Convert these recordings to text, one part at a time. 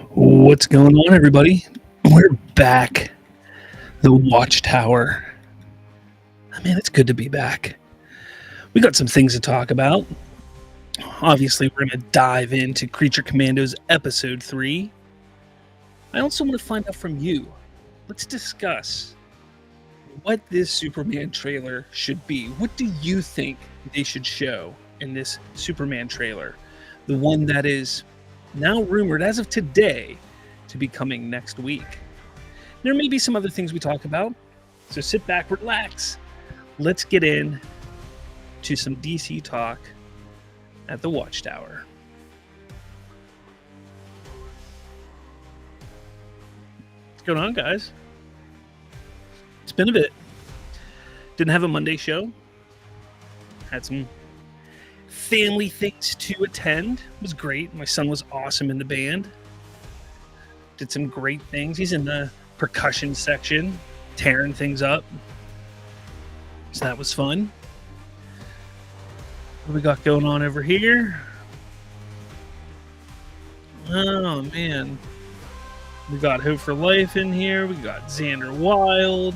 What's going on, everybody? We're back. The Watchtower. I mean, it's good to be back. We got some things to talk about. Obviously, we're going to dive into Creature Commandos Episode 3. I also want to find out from you. Let's discuss what this Superman trailer should be. What do you think they should show in this Superman trailer? The one that is now rumored, as of today, to be coming next week. There may be some other things we talk about, so sit back, relax. Let's get in to some DC talk at the Watchtower. What's going on, guys? It's been a bit. Didn't have a Monday show. Had some family things to attend. It was great. My son was awesome in the band. Did some great things. He's in the percussion section, tearing things up. So that was fun. What we got going on over here? Oh, man. We got Hope for Life in here. We got Xander Wild.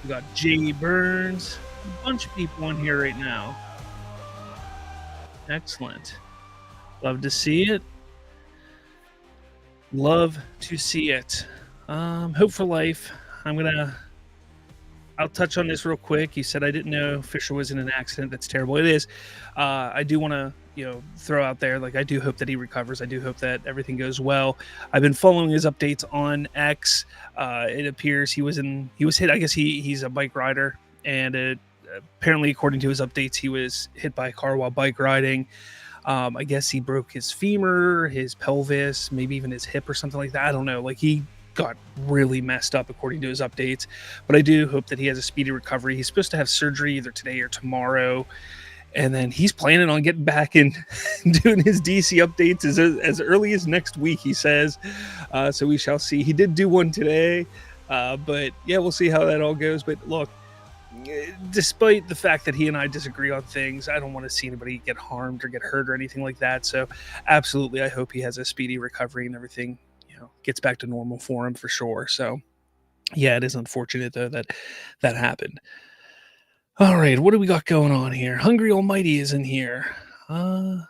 We got Jay Burns. A bunch of people in here right now. Excellent. Love to see it. Love to see it. Hope for Life. I'll touch on this real quick. You said I didn't know Fisher was in an accident. That's terrible. It is. I do want to, throw out there, like, I do hope that he recovers. I do hope that everything goes well. I've been following his updates on X. It appears he was hit. I guess he's a bike rider, and apparently, according to his updates, he was hit by a car while bike riding. I guess he broke his femur, his pelvis, maybe even his hip or something like that. I don't know. Like, he got really messed up according to his updates. But I do hope that he has a speedy recovery. He's supposed to have surgery either today or tomorrow. And then he's planning on getting back and doing his DC updates as early as next week, he says. So we shall see. He did do one today. But yeah, we'll see how that all goes. But look, despite the fact that he and I disagree on things, I don't want to see anybody get harmed or get hurt or anything like that. So absolutely, I hope he has a speedy recovery and everything, gets back to normal for him for sure. So yeah, it is unfortunate though that happened. All right, what do we got going on here? Hungry Almighty is in here. Let's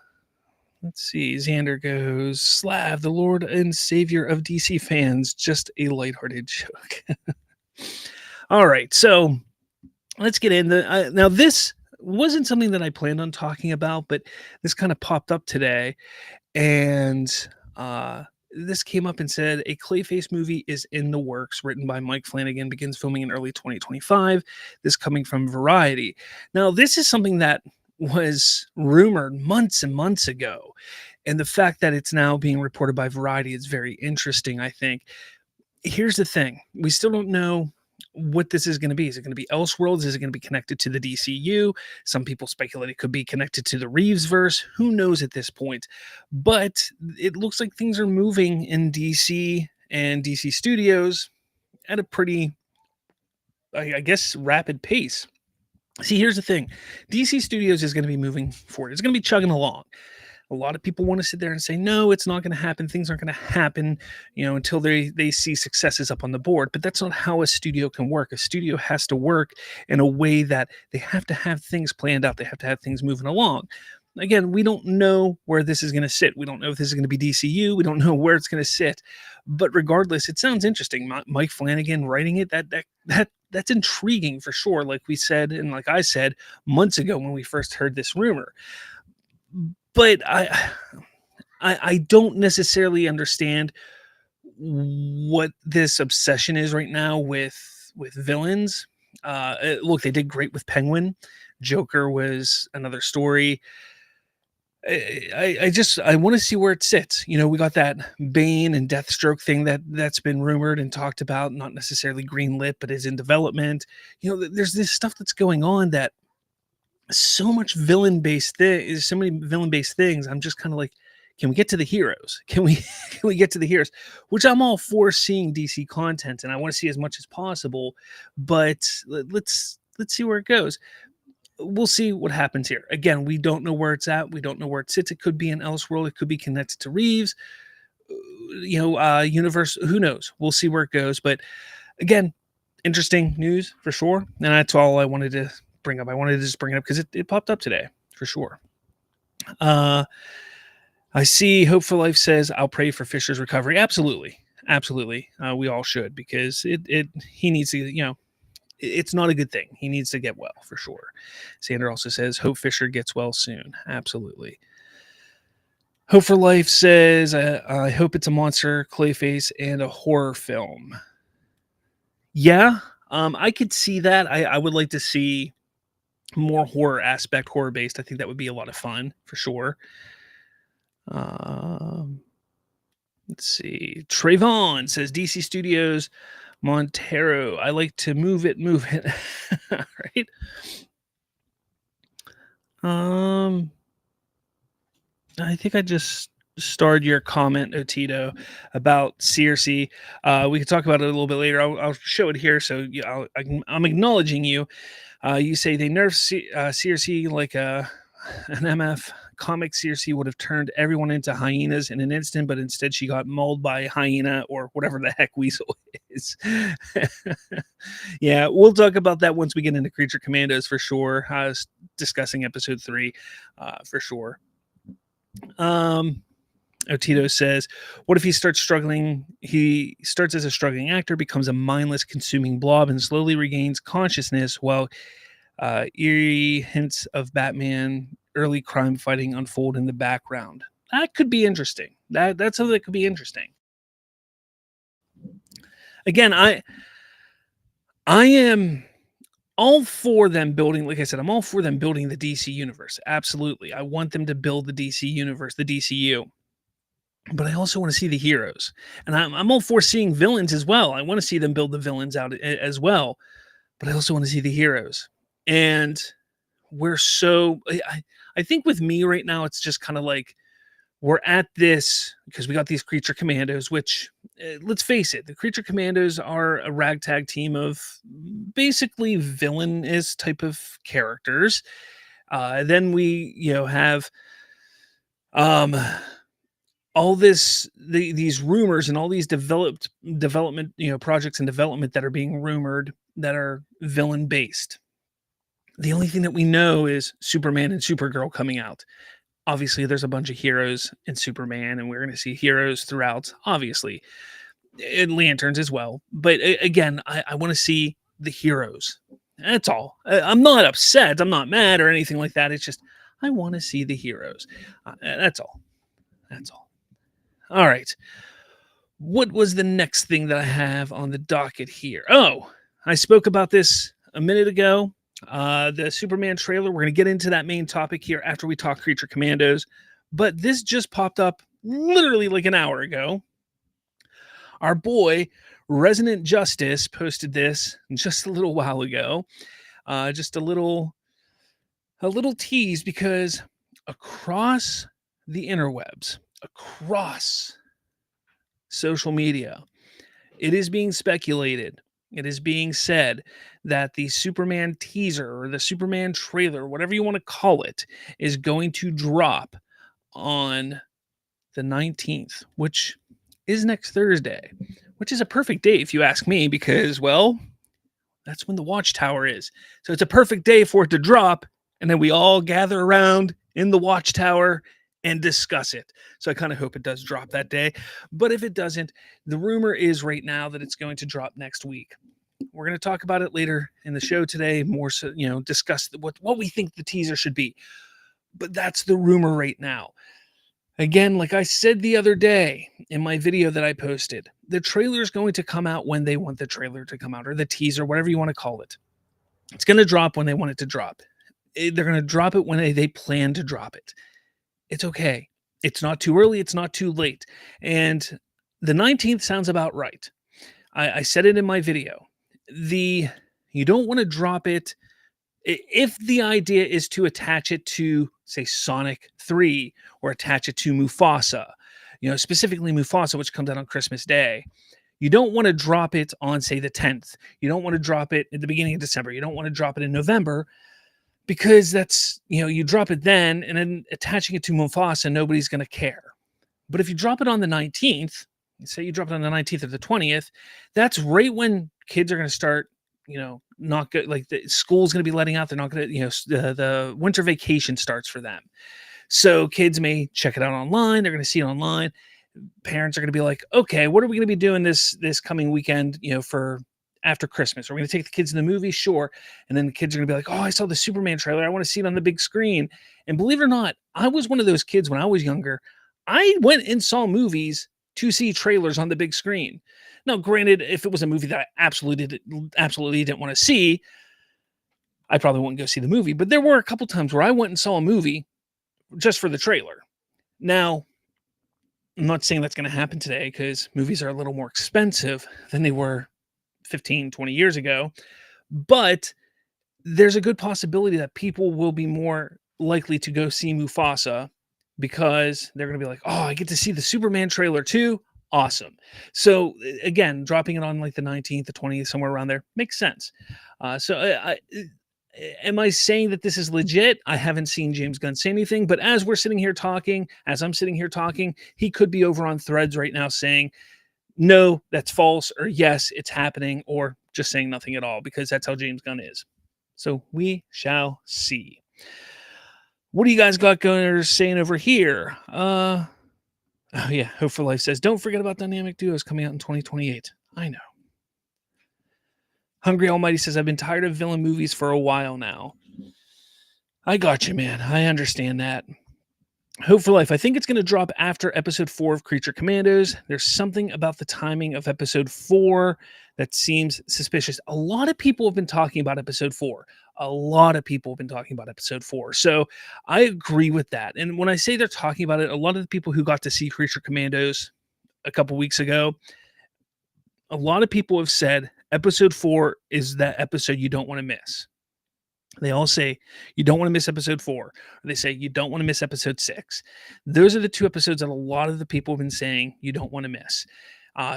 see. Xander goes, Slav, the Lord and Savior of DC fans. Just a lighthearted joke. All right, so let's get in. Now, this wasn't something that I planned on talking about, but this kind of popped up today. And this came up and said, a Clayface movie is in the works, written by Mike Flanagan, begins filming in early 2025. This coming from Variety. Now, this is something that was rumored months and months ago. And the fact that it's now being reported by Variety is very interesting, I think. Here's the thing. We still don't know what this is going to be. Is it going to be Elseworlds? Is it going to be connected to the DCU? Some people speculate it could be connected to the Reevesverse. Who knows at this point? But it looks like things are moving in DC and DC Studios at a pretty, I guess, rapid pace. See, here's the thing. DC Studios is going to be moving forward. It's going to be chugging along. A lot of people want to sit there and say, no, it's not going to happen. Things aren't going to happen, until they see successes up on the board. But that's not how a studio can work. A studio has to work in a way that they have to have things planned out. They have to have things moving along. Again, we don't know where this is going to sit. We don't know if this is going to be DCU. We don't know where it's going to sit. But regardless, it sounds interesting. Mike Flanagan writing it, that's intriguing for sure. Like we said, and like I said months ago when we first heard this rumor. But I don't necessarily understand what this obsession is right now with villains. Look, they did great with Penguin. Joker was another story. I want to see where it sits. We got that Bane and Deathstroke thing that's been rumored and talked about, not necessarily greenlit, but is in development. There's this stuff that's going on that so many villain-based things. I'm just kind of like, can we get to the heroes? Can we get to the heroes? Which I'm all for seeing DC content, and I want to see as much as possible. But let's see where it goes. we'll see what happens here. Again, we don't know where it's at. We don't know where it sits. It could be in Elseworld. It could be connected to Reeves. Universe. Who knows? We'll see where it goes. But again, interesting news for sure. And that's all I wanted to bring up. I wanted to just bring it up because it popped up today for sure. I see Hope for Life says, I'll pray for Fisher's recovery. Absolutely. Absolutely. We all should, because he needs to, it's not a good thing. He needs to get well for sure. Sander also says, hope Fisher gets well soon. Absolutely. Hope for Life says, I hope it's a monster, Clayface, and a horror film. Yeah, I could see that. I would like to see more horror aspect, horror based. I think that would be a lot of fun for sure. Let's see. Trayvon says DC Studios Montero. I like to move it. Right. I think I just starred your comment, Otito, about Circe. We can talk about it a little bit later. I'll show it here. So I'm acknowledging you. You say they nerfed Circe like an MF comic. Circe would have turned everyone into hyenas in an instant, but instead she got mauled by a hyena or whatever the heck Weasel is. Yeah, we'll talk about that once we get into Creature Commandos for sure. Discussing episode 3 for sure. Otito says, what if he starts struggling? He starts as a struggling actor, becomes a mindless, consuming blob, and slowly regains consciousness while eerie hints of Batman early crime fighting unfold in the background. That could be interesting. That's something that could be interesting. Again, I am all for them building, like I said, I'm all for them building the DC universe. Absolutely. I want them to build the DC universe, the DCU. But I also want to see the heroes. And I'm all for seeing villains as well. I want to see them build the villains out as well. But I also want to see the heroes. And I think with me right now, it's just kind of like we're at this because we got these Creature Commandos, which let's face it, the Creature Commandos are a ragtag team of basically villainous type of characters. Then we, have all these rumors and all these development, projects and development that are being rumored that are villain based. The only thing that we know is Superman and Supergirl coming out. Obviously, there's a bunch of heroes in Superman, and we're going to see heroes throughout, obviously, and Lanterns as well. But again, I want to see the heroes. That's all. I'm not upset. I'm not mad or anything like that. It's just I want to see the heroes. That's all. That's all. All right. What was the next thing that I have on the docket here? Oh, I spoke about this a minute ago. The Superman trailer. We're going to get into that main topic here after we talk Creature Commandos. But this just popped up literally like an hour ago. Our boy, Resident Justice, posted this just a little while ago. Just a little tease, because across the interwebs, across social media, it is being speculated, it is being said that the Superman teaser or the Superman trailer, whatever you want to call it, is going to drop on the 19th, which is next Thursday, which is a perfect day if you ask me, because, well, that's when the Watchtower is. So it's a perfect day for it to drop, and then we all gather around in the Watchtower and discuss it. So I kind of hope it does drop that day. But if it doesn't, the rumor is right now that it's going to drop next week. We're going to talk about it later in the show today, more so, discuss what we think the teaser should be. But that's the rumor right now. Again, like I said the other day in my video that I posted, the trailer is going to come out when they want the trailer to come out, or the teaser, whatever you want to call it. It's going to drop when they want it to drop. They're going to drop it when they plan to drop it. It's okay. It's not too early. It's not too late. And the 19th sounds about right. I said it in my video. You don't want to drop it if the idea is to attach it to, say, Sonic 3, or attach it to Mufasa, specifically Mufasa, which comes out on Christmas Day. You don't want to drop it on, say, the 10th. You don't want to drop it at the beginning of December. You don't want to drop it in November, because that's, you drop it then and then attaching it to Mufasa, nobody's going to care. But if you drop it on the 19th, say you drop it on the 19th or the 20th, that's right when kids are going to start, not good. Like the school's going to be letting out. They're not going to, the winter vacation starts for them. So kids may check it out online. They're going to see it online. Parents are going to be like, okay, what are we going to be doing this coming weekend, for after Christmas? Are we going to take the kids to the movie? Sure. And then the kids are going to be like, oh, I saw the Superman trailer. I want to see it on the big screen. And believe it or not, I was one of those kids when I was younger. I went and saw movies to see trailers on the big screen. Now, granted, if it was a movie that I absolutely didn't want to see, I probably wouldn't go see the movie. But there were a couple times where I went and saw a movie just for the trailer. Now, I'm not saying that's going to happen today because movies are a little more expensive than they were 15, 20 years ago. But there's a good possibility that people will be more likely to go see Mufasa because they're going to be like, oh, I get to see the Superman trailer too. Awesome. So again, dropping it on like the 19th, the 20th, somewhere around there makes sense. Am I saying that this is legit? I haven't seen James Gunn say anything, but as I'm sitting here talking, he could be over on Threads right now saying, no, that's false, or yes, it's happening, or just saying nothing at all, because that's how James Gunn is. So we shall see. What do you guys got going saying over here? Oh yeah, Hope for Life says, don't forget about Dynamic Duos coming out in 2028. I know. Hungry Almighty says, I've been tired of villain movies for a while now. I got you, man. I understand that. Hope for Life. I think it's going to drop after episode 4 of Creature Commandos. There's something about the timing of episode 4 that seems suspicious. A lot of people have been talking about episode 4. So I agree with that. And when I say they're talking about it, a lot of the people who got to see Creature Commandos a couple weeks ago, a lot of people have said episode 4 is that episode you don't want to miss. They all say you don't want to miss episode 4. Or they say you don't want to miss episode 6. Those are the 2 episodes that a lot of the people have been saying you don't want to miss.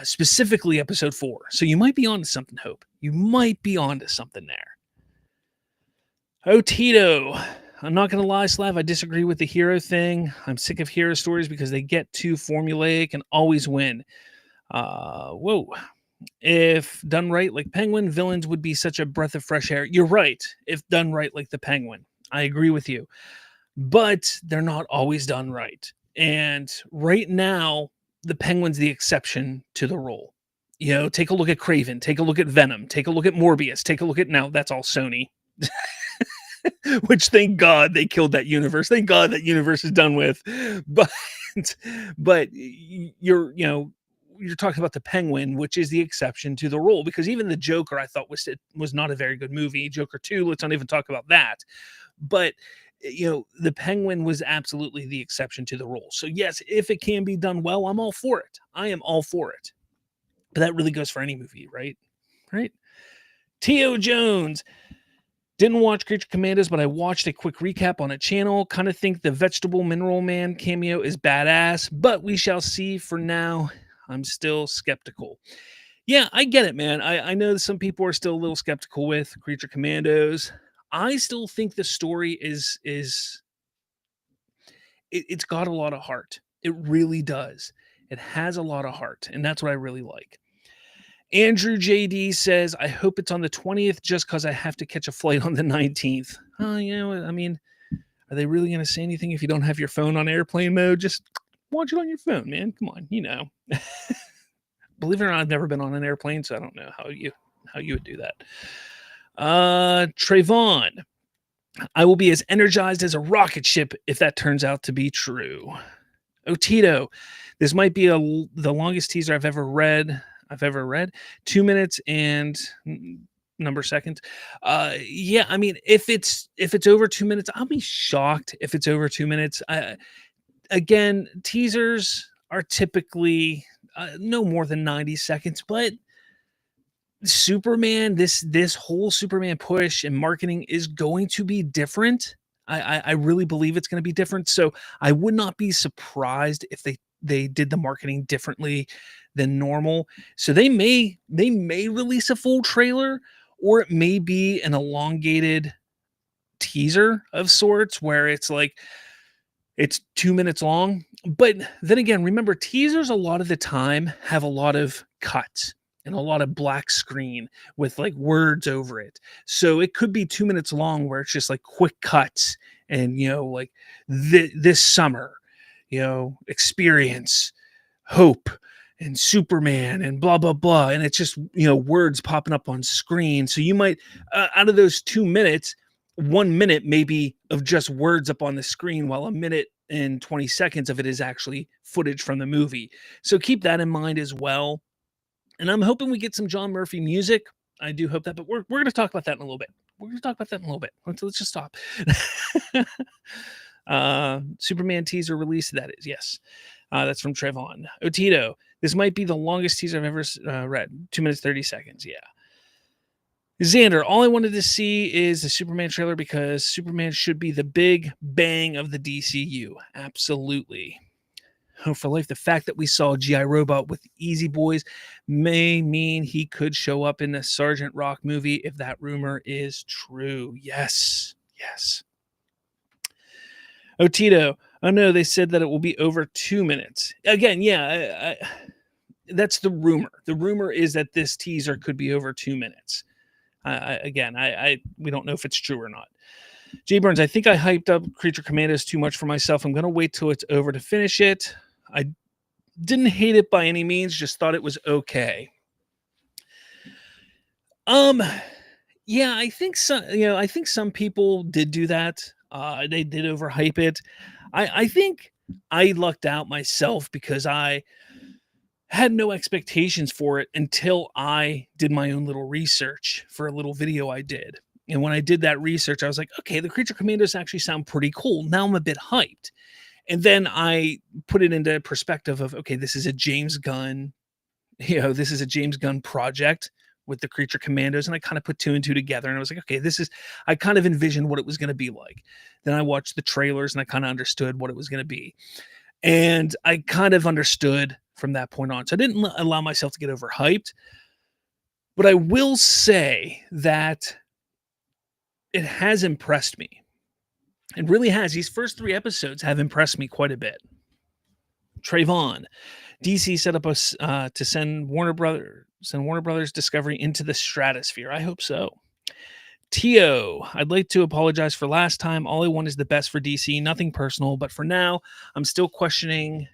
Specifically episode 4. So you might be onto something, Hope. You might be onto something there. Oh, Tito. I'm not going to lie, Slav. I disagree with the hero thing. I'm sick of hero stories because they get too formulaic and always win. Whoa. If done right like Penguin, villains would be such a breath of fresh air. You're right. If done right like the Penguin. I agree with you. But they're not always done right. And right now, the Penguin's the exception to the rule. Take a look at Craven. Take a look at Venom. Take a look at Morbius. Take a look at... Now, that's all Sony. Which, thank God, they killed that universe. Thank God that universe is done with. But you're talking about the Penguin, which is the exception to the rule, because even the Joker, I thought was not a very good movie. Joker 2, let's not even talk about that. But the Penguin was absolutely the exception to the rule. So yes, if it can be done well, I'm all for it. I am all for it. But that really goes for any movie, right? Right? T.O. Jones. Didn't watch Creature Commandos, but I watched a quick recap on a channel. Kind of think the Vegetable Mineral Man cameo is badass, but we shall see. For now, I'm still skeptical. Yeah, I get it, man. I know that some people are still a little skeptical with Creature Commandos. I still think the story it's got a lot of heart. It really does. It has a lot of heart, and that's what I really like. Andrew JD says, I hope it's on the 20th just because I have to catch a flight on the 19th. I mean, are they really going to say anything if you don't have your phone on airplane mode? Just watch it on your phone, man. Come on, Believe it or not, I've never been on an airplane, so I don't know how you would do that. Trayvon, I will be as energized as a rocket ship if that turns out to be true. Oh, Tito, this might be the longest teaser I've ever read. 2 minutes and number seconds. Yeah, I mean, if it's over 2 minutes, I'll be shocked if it's over 2 minutes. Again, teasers are typically no more than 90 seconds, but Superman, this whole Superman push and marketing is going to be different. I really believe it's going to be different. So I would not be surprised if they did the marketing differently than normal. So they may release a full trailer, or it may be an elongated teaser of sorts where it's like it's 2 minutes long. But then again, remember teasers a lot of the time have a lot of cuts and a lot of black screen with like words over it. So it could be 2 minutes long where it's just like quick cuts and like this summer, experience, hope, and Superman and blah blah blah, and it's just words popping up on screen. So you might out of those 2 minutes, 1 minute maybe of just words up on the screen, while a minute and 20 seconds of it is actually footage from the movie. So keep that in mind as well. And I'm hoping we get some John Murphy music. I do hope that, but we're going to talk about that in a little bit. We're going to talk about that in a little bit. Let's just stop. Superman teaser release, that is, yes. That's from Trevon. Otito, this might be the longest teaser I've ever read. 2 minutes, 30 seconds. Yeah. Xander, all I wanted to see is the Superman trailer because Superman should be the big bang of the DCU. Absolutely. Hope for life. The fact that we saw G.I. Robot with Easy Boys may mean he could show up in the Sergeant Rock movie if that rumor is true. Yes. Yes. Otito, oh no, they said that it will be over 2 minutes. Again, yeah, that's the rumor. The rumor is that this teaser could be over 2 minutes. We don't know if it's true or not. Jay Burns, I think I hyped up Creature Commandos too much for myself. I'm going to wait till it's over to finish it. I didn't hate it by any means, just thought it was okay. Yeah, I think some people did do that. They did overhype it. I think I lucked out myself because I had no expectations for it until I did my own little research for a little video I did. And when I did that research, I was like, okay, the Creature Commandos actually sound pretty cool. Now I'm a bit hyped. And then I put it into perspective of, okay, this is a James Gunn, this is a James Gunn project with the Creature Commandos. And I kind of put two and two together and I was like, okay, I kind of envisioned what it was going to be like. Then I watched the trailers and I kind of understood what it was going to be. And I kind of understood from that point on. So I didn't allow myself to get overhyped. But I will say that it has impressed me. It really has. These first 3 episodes have impressed me quite a bit. Trayvon, DC set up us to send Warner Brothers Discovery into the stratosphere. I hope so. Tio, I'd like to apologize for last time. All I want is the best for DC. Nothing personal, but for now, I'm still questioning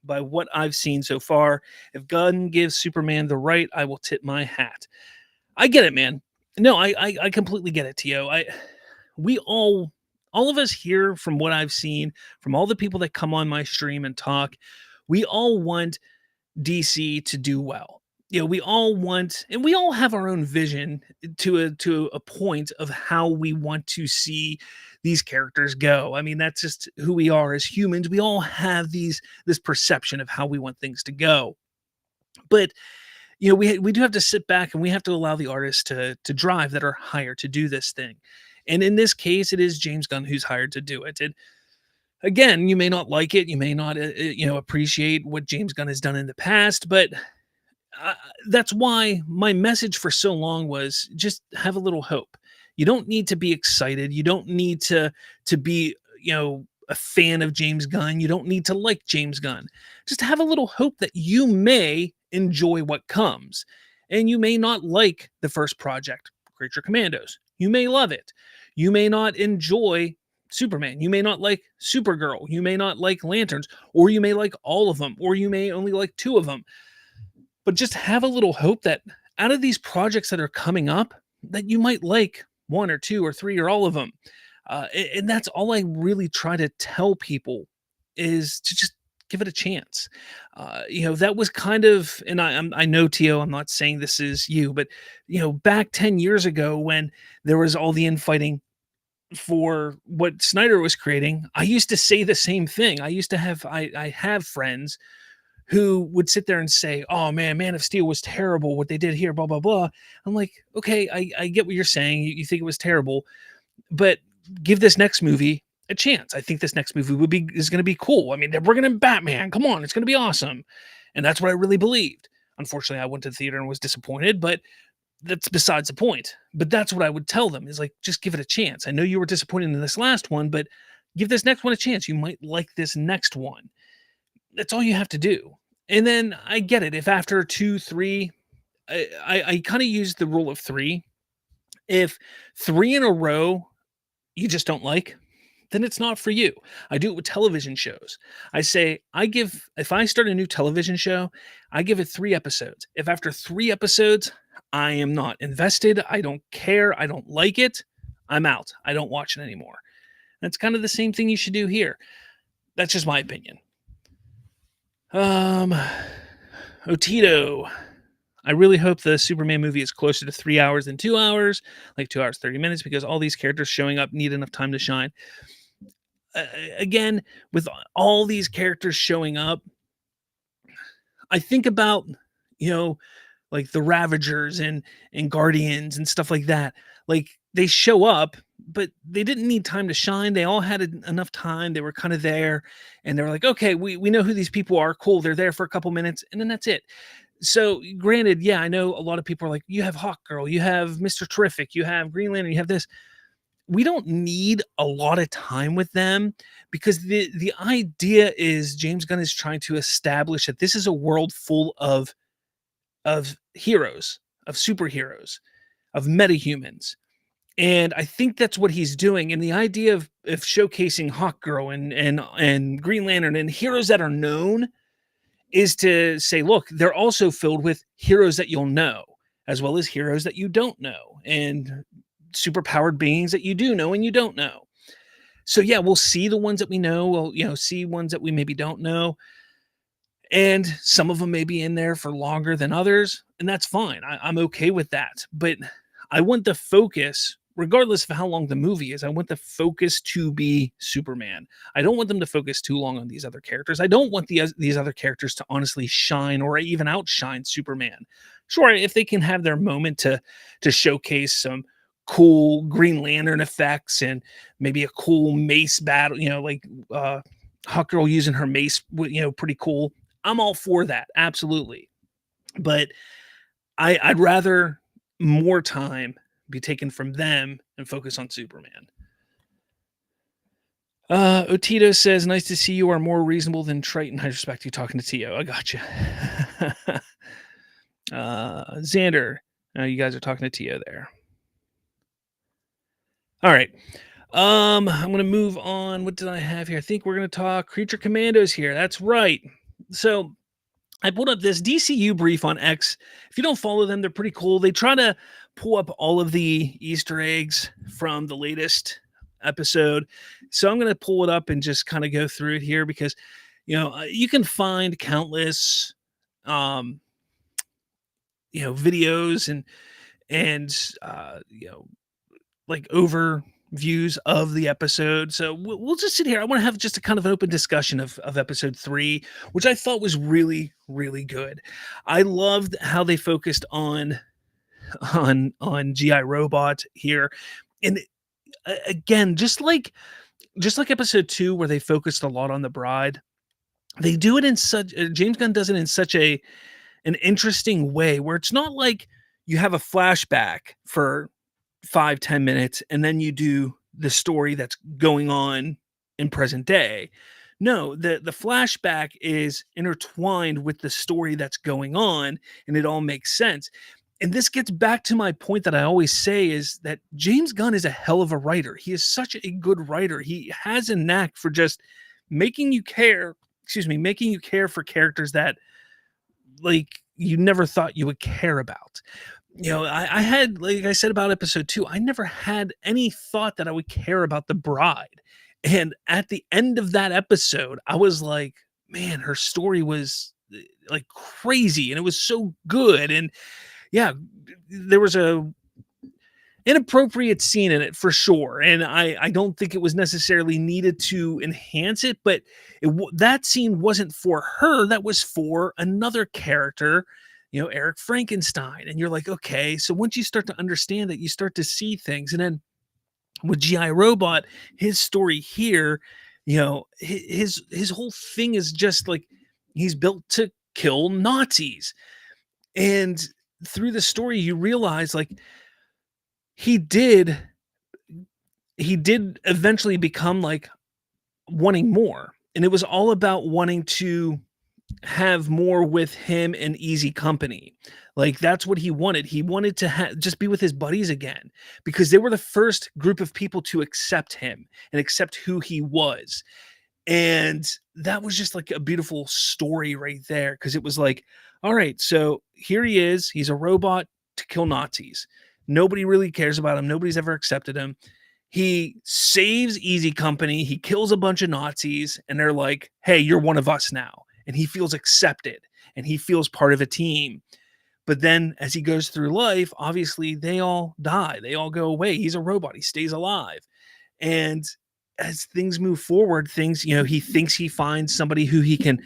by what I've seen so far. If Gunn gives Superman the right, I will tip my hat. I get it, man. No, I completely get it, Tio. All of us here, from what I've seen, from all the people that come on my stream and talk, we all want DC to do well. We all want, and we all have our own vision to a point of how we want to see these characters go. I mean, that's just who we are as humans. We all have this perception of how we want things to go. But we do have to sit back and we have to allow the artists to drive that are hired to do this thing. And in this case, it is James Gunn who's hired to do it. And again, you may not like it. You may not, appreciate what James Gunn has done in the past. But that's why my message for so long was just have a little hope. You don't need to be excited. You don't need to be, a fan of James Gunn. You don't need to like James Gunn. Just have a little hope that you may enjoy what comes. And you may not like the first project, Creature Commandos. You may love it. You may not enjoy Superman. You may not like Supergirl. You may not like Lanterns, or you may like all of them, or you may only like 2 of them. But just have a little hope that out of these projects that are coming up, that you might like 1 or 2 or 3 or all of them. And that's all I really try to tell people, is to just give it a chance. That was kind of, and I know, Tio, I'm not saying this is you, but back 10 years ago when there was all the infighting for what Snyder was creating, I used to say the same thing. I used to have, I have friends who would sit there and say, oh man, Man of Steel was terrible, what they did here, blah, blah, blah. I'm like, okay, I get what you're saying. You think it was terrible, but give this next movie a chance. I think this next movie is going to be cool. I mean, they're bringing in Batman. Come on, it's going to be awesome. And that's what I really believed. Unfortunately, I went to the theater and was disappointed, but That's besides the point. But that's what I would tell them is like, just give it a chance. I know you were disappointed in this last one, but give this next one a chance. You might like this next one. That's all you have to do. And then I get it. If after two, three, I kind of use the rule of three. If three in a row you just don't like, then it's not for you. I do it with television shows. I say, if I start a new television show, I give it 3 episodes. If after 3 episodes, I am not invested, I don't care, I don't like it, I'm out. I don't watch it anymore. That's kind of the same thing you should do here. That's just my opinion. Otito. I really hope the Superman movie is closer to 3 hours than 2 hours, like 2 hours, 30 minutes, because all these characters showing up need enough time to shine. Again, with all these characters showing up, I think about, you know, like the Ravagers and Guardians and stuff like that. Like they show up, but they didn't need time to shine. They all had enough time. They were kind of there, and they were like, okay, we know who these people are. Cool, they're there for a couple minutes, and then that's it. So, granted, yeah, I know a lot of people are like, you have Hawk Girl, you have Mr. Terrific, you have Green Lantern, you have this. We don't need a lot of time with them because the idea is James Gunn is trying to establish that this is a world full of heroes, of superheroes, of metahumans. And I think that's what he's doing. And the idea of showcasing Hawk Girl and Green Lantern and heroes that are known is to say, look, they're also filled with heroes that you'll know, as well as heroes that you don't know, and superpowered beings that you do know and you don't know. So yeah, we'll see the ones that we know. We'll, see ones that we maybe don't know. And some of them may be in there for longer than others, and that's fine. I'm okay with that. But I want the focus, regardless of how long the movie is, I want the focus to be Superman. I don't want them to focus too long on these other characters. I don't want these other characters to honestly shine or even outshine Superman. Sure, if they can have their moment to showcase some cool Green Lantern effects and maybe a cool mace battle, like Hawk Girl using her mace, pretty cool. I'm all for that, absolutely. But I'd rather more time be taken from them and focus on Superman. Otito says, nice to see you are more reasonable than Triton. I respect you talking to Tio. I got you. Xander, you guys are talking to Tio there. All right. I'm going to move on. What did I have here? I think we're going to talk Creature Commandos here. That's right. So I pulled up this DCU brief on X. If you don't follow them, they're pretty cool. They try to pull up all of the Easter eggs from the latest episode. So I'm going to pull it up and just kind of go through it here because, you can find countless, videos and like overviews of the episode. So we'll just sit here. I want to have just a kind of an open discussion of episode 3, which I thought was really, really good. I loved how they focused on GI Robot here. And again, just like episode 2, where they focused a lot on the bride, they do it in such James Gunn does it in such an interesting way where it's not like you have a flashback for 5-10 minutes and then you do the story that's going on in present day. No, the flashback is intertwined with the story that's going on, and it all makes sense. And this gets back to my point that I always say is that James Gunn is a hell of a writer. He is such a good writer. He has a knack for just making you care for characters that, like, you never thought you would care about. I had, like I said about episode 2, I never had any thought that I would care about the bride. And at the end of that episode, I was like, man, her story was like crazy and it was so good. And yeah, there was a inappropriate scene in it for sure. And I don't think it was necessarily needed to enhance it, but that scene wasn't for her. That was for another character, Eric Frankenstein. And you're like, okay, so once you start to understand that, you start to see things. And then with GI Robot, his story here, his whole thing is just like he's built to kill Nazis. And through the story, you realize, like, he did he did eventually become, like, wanting more, and it was all about wanting to have more with him and Easy Company. Like, that's what he wanted. He wanted to just be with his buddies again, because they were the first group of people to accept him and accept who he was. And that was just like a beautiful story right there, because it was like, all right, so here he is. He's a robot to kill Nazis. Nobody really cares about him. Nobody's ever accepted him. He saves Easy Company. He kills a bunch of Nazis, and they're like, hey, you're one of us now. And he feels accepted and he feels part of a team. But then as he goes through life, obviously they all die. They all go away. He's a robot. He stays alive. And as things move forward, things, he thinks he finds somebody who he can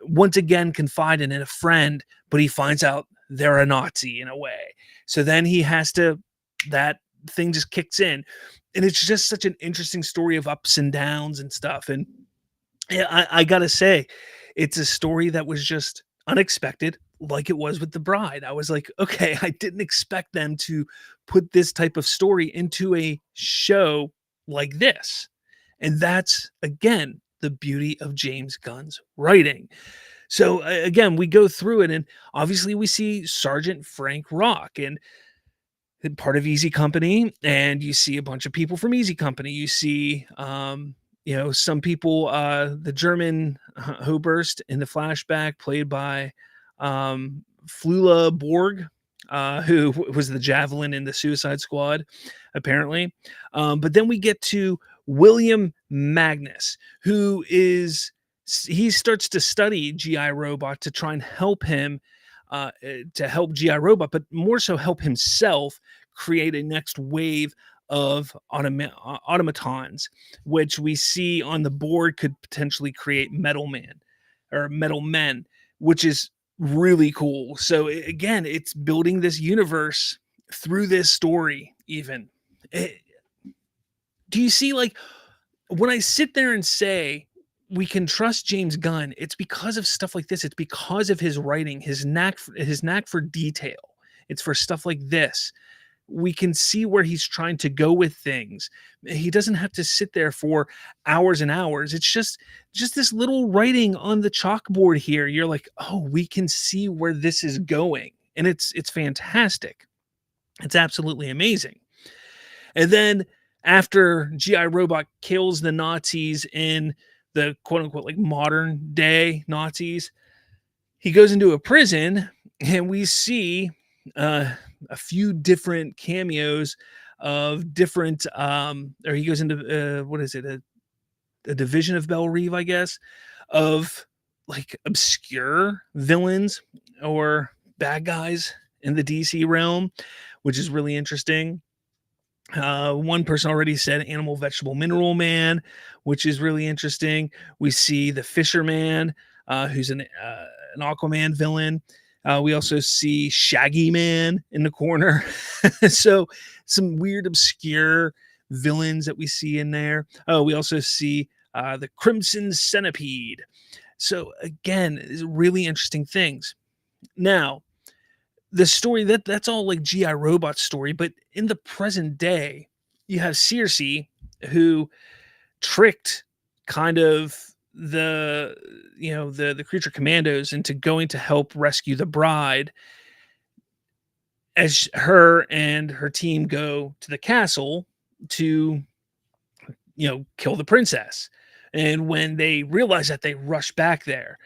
once again confide in, and a friend, but he finds out they're a Nazi in a way. So then he has to, that thing just kicks in. And it's just such an interesting story of ups and downs and stuff. And yeah, I gotta say, it's a story that was just unexpected, like it was with The Bride. I was like, okay, I didn't expect them to put this type of story into a show like this. And that's, again, the beauty of James Gunn's writing. So again, we go through it, and obviously we see Sergeant Frank Rock and part of Easy Company, and you see a bunch of people from Easy Company. You see, some people, the German Hoburst in the flashback, played by Flula Borg, who was the Javelin in the Suicide Squad, apparently. But then we get to William Magnus, who is he starts to study GI Robot to try and help him, to help GI Robot, but more so help himself create a next wave of automatons, which we see on the board could potentially create Metal Man or Metal Men, which is really cool. So again, it's building this universe through this story. Even do you see, like, when I sit there and say we can trust James Gunn, it's because of stuff like this. It's because of his writing, his knack for detail. It's for stuff like this. We can see where he's trying to go with things. He doesn't have to sit there for hours and hours. It's just this little writing on the chalkboard here. You're like, oh, we can see where this is going. And it's fantastic. It's absolutely amazing. And then after GI Robot kills the Nazis in the quote unquote like modern day Nazis, he goes into a prison, and we see a few different cameos of different, or he goes into what is it, a division of Belle Reve, I guess, of like obscure villains or bad guys in the DC realm, which is really interesting. One person already said Animal, Vegetable, Mineral Man, which is really interesting. We see the Fisherman, who's an Aquaman villain. We also see Shaggy Man in the corner. So some weird, obscure villains that we see in there. Oh, we also see the Crimson Centipede. So again, really interesting things. Now, the story that's all like GI Robot story, but in the present day, you have Circe, who tricked kind of the creature Commandos into going to help rescue the bride, as her and her team go to the castle to kill the princess. And when they realize that, they rush back there,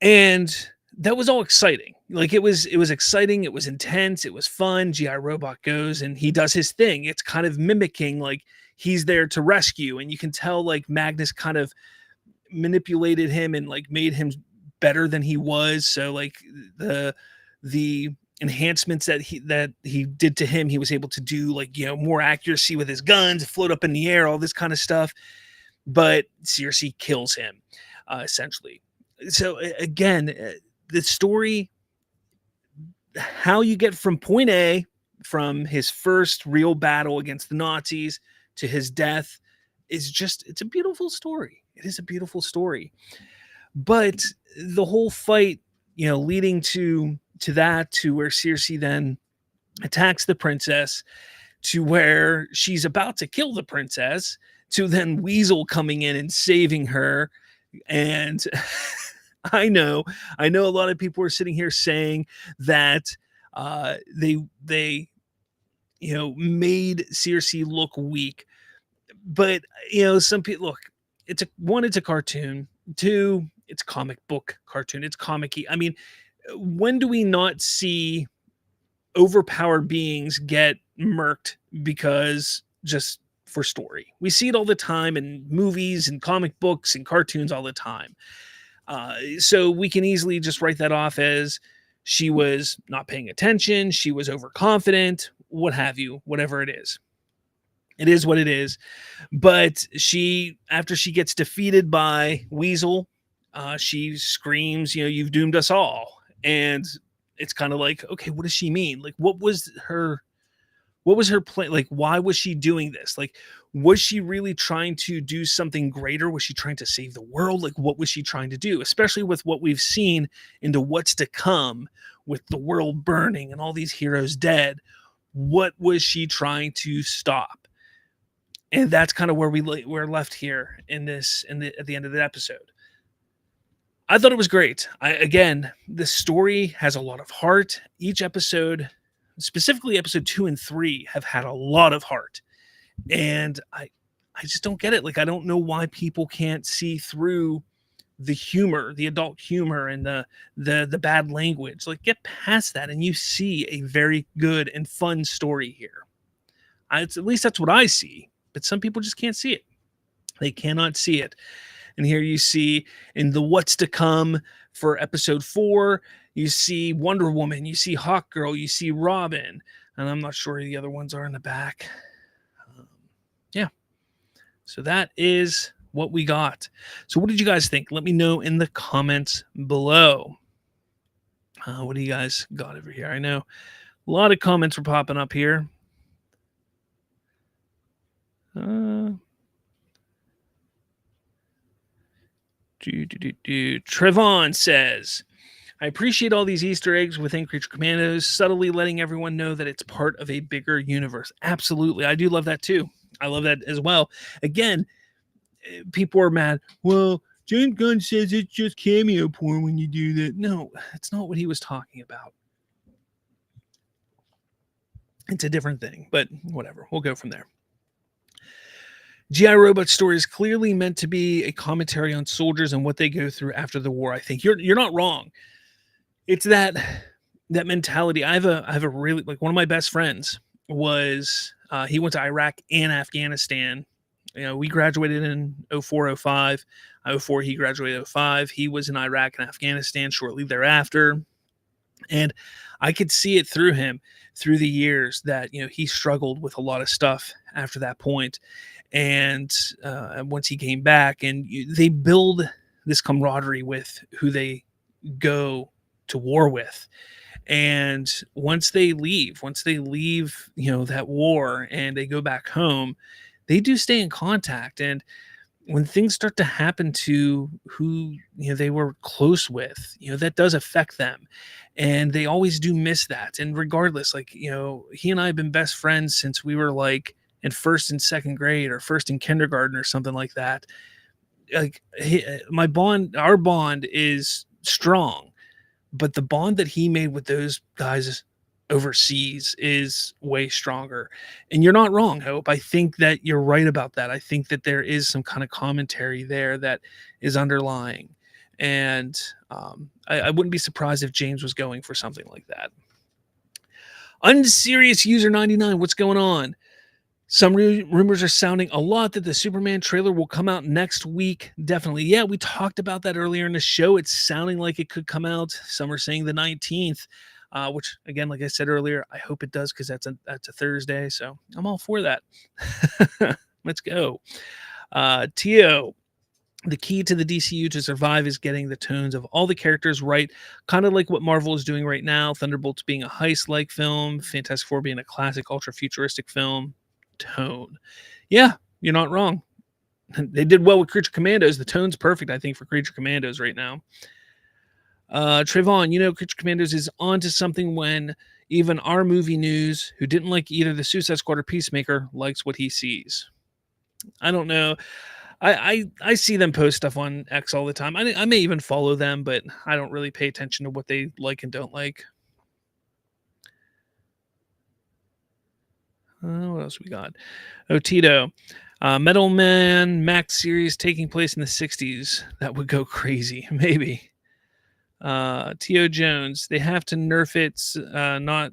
and that was all exciting. Like, it was exciting, it was intense, it was fun. GI Robot goes and he does his thing. It's kind of mimicking, like, he's there to rescue, and you can tell like Magnus kind of manipulated him and like made him better than he was. So like the enhancements that he did to him, he was able to do, like, more accuracy with his guns, float up in the air, all this kind of stuff. But Circe kills him, essentially. So again, the story, how you get from point A, from his first real battle against the Nazis to his death, it's a beautiful story. It is a beautiful story. But the whole fight, leading to to that, to where Circe then attacks the princess, to where she's about to kill the princess, to then Weasel coming in and saving her. And I know, I know a lot of people are sitting here saying that they made Circe look weak. But some people look, it's a cartoon. Two, it's comic book cartoon. It's comic-y. I mean, when do we not see overpowered beings get murked because just for story? We see it all the time in movies and comic books and cartoons all the time. So we can easily just write that off as she was not paying attention, she was overconfident, what have you, whatever it is. It is what it is. But after she gets defeated by Weasel, she screams, "You've doomed us all." And it's kind of like, okay, what does she mean? Like, what was her plan? Like, why was she doing this? Like, was she really trying to do something greater? Was she trying to save the world? Like, what was she trying to do? Especially with what we've seen into what's to come with the world burning and all these heroes dead. What was she trying to stop? And that's kind of where we're left here at the end of the episode. I thought it was great. Again, the story has a lot of heart. Each episode, specifically episode 2 and 3, have had a lot of heart. And I just don't get it. Like, I don't know why people can't see through the humor, the adult humor, and the bad language. Like, get past that and you see a very good and fun story here. At least that's what I see. But some people just can't see it. They cannot see it. And here you see in the what's to come for episode 4, you see Wonder Woman, you see Hawk Girl, you see Robin, and I'm not sure who the other ones are in the back. Yeah. So that is what we got. So what did you guys think? Let me know in the comments below. What do you guys got over here? I know a lot of comments were popping up here. Trevon says, I appreciate all these Easter eggs within Creature Commandos, subtly letting everyone know that it's part of a bigger universe. Absolutely. I do love that too. I love that as well. Again, people are mad. Well, James Gunn says it's just cameo porn when you do that. No, it's not what he was talking about. It's a different thing, but whatever. We'll go from there. GI Robot story is clearly meant to be a commentary on soldiers and what they go through after the war. I think you're not wrong. It's that mentality. I have a really, like, one of my best friends was he went to Iraq and Afghanistan. We graduated in 04, 05. 04, he graduated 05. He was in Iraq and Afghanistan shortly thereafter. And I could see it through him through the years that, he struggled with a lot of stuff after that point. And once he came back, and they build this camaraderie with who they go to war with. And once they leave, that war and they go back home, they do stay in contact. And when things start to happen to who they were close with, that does affect them, and they always do miss that. And regardless, he and I have been best friends since we were like in first and second grade, or first in kindergarten, or something like that. Like, our bond is strong, but the bond that he made with those guys overseas is way stronger. And you're not wrong, Hope. I think that you're right about that. I think that there is some kind of commentary there that is underlying. And I wouldn't be surprised if James was going for something like that. Unserious User 99, what's going on? Some rumors are sounding a lot that the Superman trailer will come out next week. Definitely. Yeah, we talked about that earlier in the show. It's sounding like it could come out. Some are saying the 19th, which, again, like I said earlier, I hope it does, because that's a Thursday. So I'm all for that. Let's go. Tio, the key to the DCU to survive is getting the tones of all the characters right, kind of like what Marvel is doing right now. Thunderbolts being a heist-like film, Fantastic Four being a classic ultra-futuristic film. Tone. Yeah, you're not wrong. They did well with Creature Commandos. The tone's perfect, I think, for Creature Commandos right now. Trayvon, Creature Commandos is onto something when even our movie news, who didn't like either the Suicide Squad or Peacemaker, likes what he sees. I don't know. I see them post stuff on X all the time. I may even follow them, but I don't really pay attention to what they like and don't like. What else we got? Oh, Tito. Metal Man Max series taking place in the 60s. That would go crazy. Maybe. T.O. Jones, they have to nerf it. Not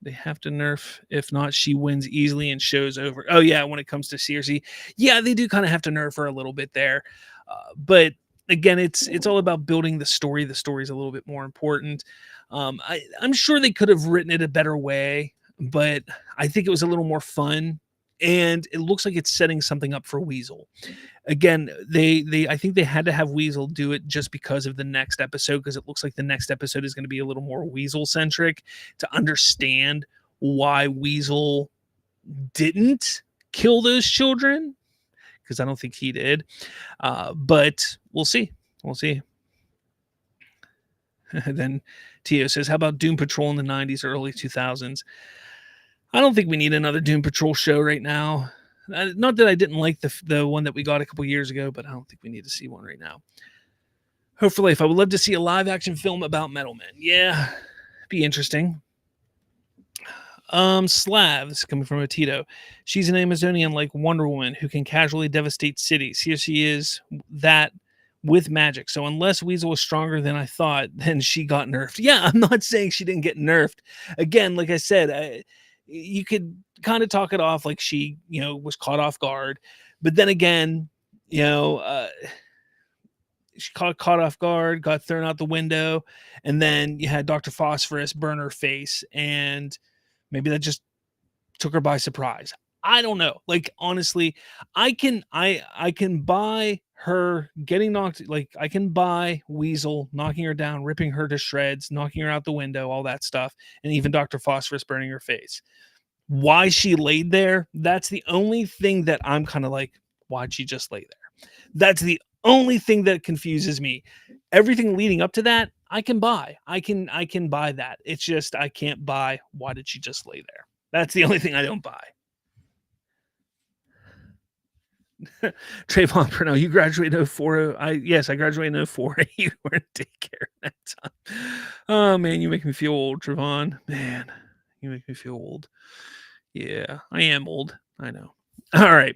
they have to nerf. If not, she wins easily and show's over. Oh yeah, when it comes to Cersei, yeah, they do kind of have to nerf her a little bit there. But again, it's all about building the story. The story is a little bit more important. I'm sure they could have written it a better way, but I think it was a little more fun. And it looks like it's setting something up for Weasel again. They I think they had to have Weasel do it just because of the next episode, because it looks like the next episode is going to be a little more Weasel centric, to understand why Weasel didn't kill those children, because I don't think he did. But we'll see. We'll see. Then Tio says, how about Doom Patrol in the 90s or early 2000s? I don't think we need another Doom Patrol show right now. Not that I didn't like the one that we got a couple years ago, but I don't think we need to see one right now. Hope for Life. I would love to see a live action film about Metal Men. Yeah, be interesting. Slavs coming from a Tito. She's an Amazonian like Wonder Woman who can casually devastate cities. Here she is, that with magic. So unless Weasel was stronger than I thought, then she got nerfed. Yeah, I'm not saying she didn't get nerfed. Again, like I said, you could kind of talk it off like she, was caught off guard. But then again, she caught off guard, got thrown out the window, and then you had Dr. Phosphorus burn her face, and maybe that just took her by surprise. I don't know. Like honestly, I can buy her getting knocked. Like I can buy Weasel knocking her down, ripping her to shreds, knocking her out the window, all that stuff, and even Dr. Phosphorus burning her face. Why she laid there, that's the only thing that I'm kind of like, why'd she just lay there? That's the only thing that confuses me. Everything leading up to that, I can buy. I can buy that. It's just I can't buy why did she just lay there? That's the only thing I don't buy. Trayvon Purnell, you graduated in 04. Yes, I graduated in 04. You were in daycare that time. Oh man, you make me feel old, Trayvon. Man, you make me feel old. Yeah, I am old. I know. All right.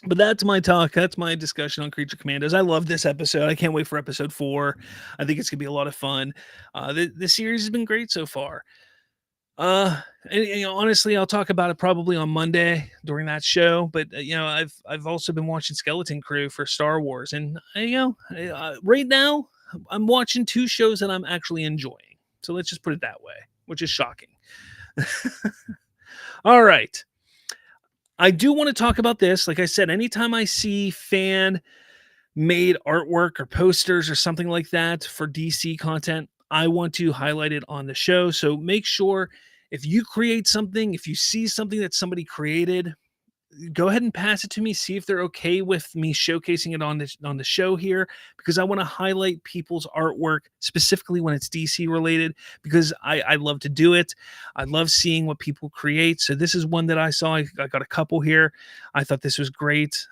But that's my talk. That's my discussion on Creature Commandos. I love this episode. I can't wait for episode 4. I think it's gonna be a lot of fun. The series has been great so far. Honestly, I'll talk about it probably on Monday during that show. But I've also been watching Skeleton Crew for Star Wars, and right now I'm watching 2 shows that I'm actually enjoying. So let's just put it that way, which is shocking. All right. I do want to talk about this. Like I said, anytime I see fan made artwork or posters or something like that for DC content, I want to highlight it on the show. So make sure if you create something, if you see something that somebody created, go ahead and pass it to me. See if they're okay with me showcasing it on the show here, because I want to highlight people's artwork specifically when it's DC related, because I love to do it. I love seeing what people create. So this is one that I saw. I got a couple here. I thought this was great.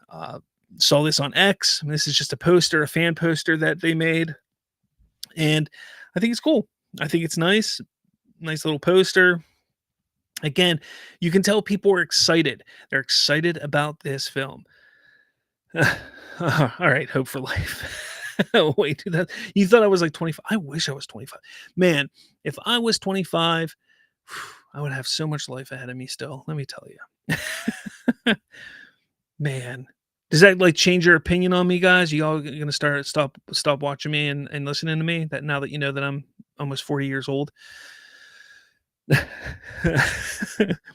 Saw this on X. This is just a poster, a fan poster that they made, and I think it's cool. I think it's nice little poster. Again, you can tell people are excited. They're excited about this film. All right, Hope for Life. Wait, you thought I was like 25? I wish I was 25. Man, if I was 25, I would have so much life ahead of me still. Let me tell you. Man, does that like change your opinion on me, guys? You all gonna stop watching me and listening to me? That now that you know that I'm almost 40 years old.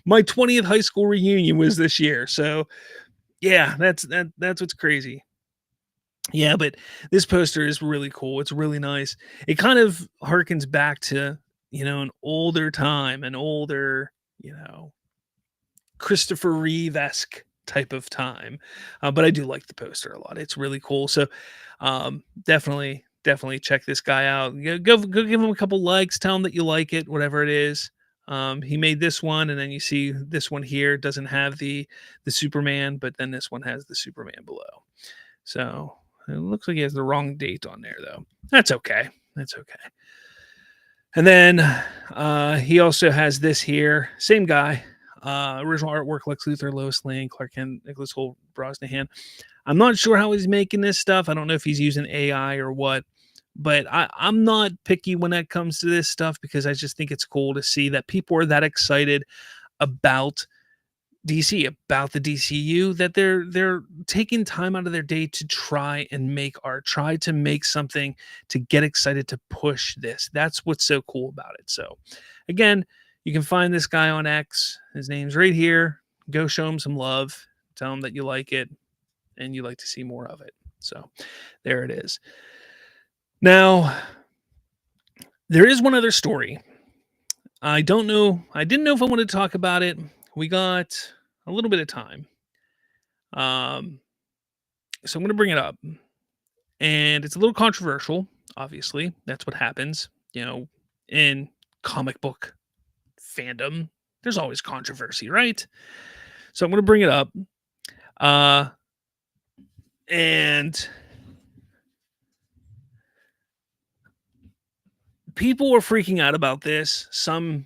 My 20th high school reunion was this year. So yeah, that's what's crazy. Yeah, but this poster is really cool. It's really nice. It kind of harkens back to, an older time, an older, Christopher Reeve-esque type of time. But I do like the poster a lot. It's really cool. So definitely definitely check this guy out. Go give him a couple likes, tell him that you like it, whatever it is. He made this one, and then you see this one here doesn't have the Superman, but then this one has the Superman below. So it looks like he has the wrong date on there, though. That's okay. That's okay. And then he also has this here, same guy. Original artwork: Lex Luthor, Lois Lane, Clark Kent, Nicholas Hoult, Brosnahan. I'm not sure how he's making this stuff. I don't know if he's using AI or what, but I'm not picky when it comes to this stuff because I just think it's cool to see that people are that excited about DC, about the DCU, that they're taking time out of their day to try and make art, try to make something to get excited to push this. That's what's so cool about it. So again, you can find this guy on X. His name's right here. Go show him some love. Tell him that you like it and you like to see more of it. So there it is. Now, there is one other story. I don't know. I didn't know if I wanted to talk about it. We got a little bit of time. Um, so I'm going to bring it up. And it's a little controversial, obviously. That's what happens, in comic book fandom. There's always controversy, right? So I'm going to bring it up. And people were freaking out about this. Some,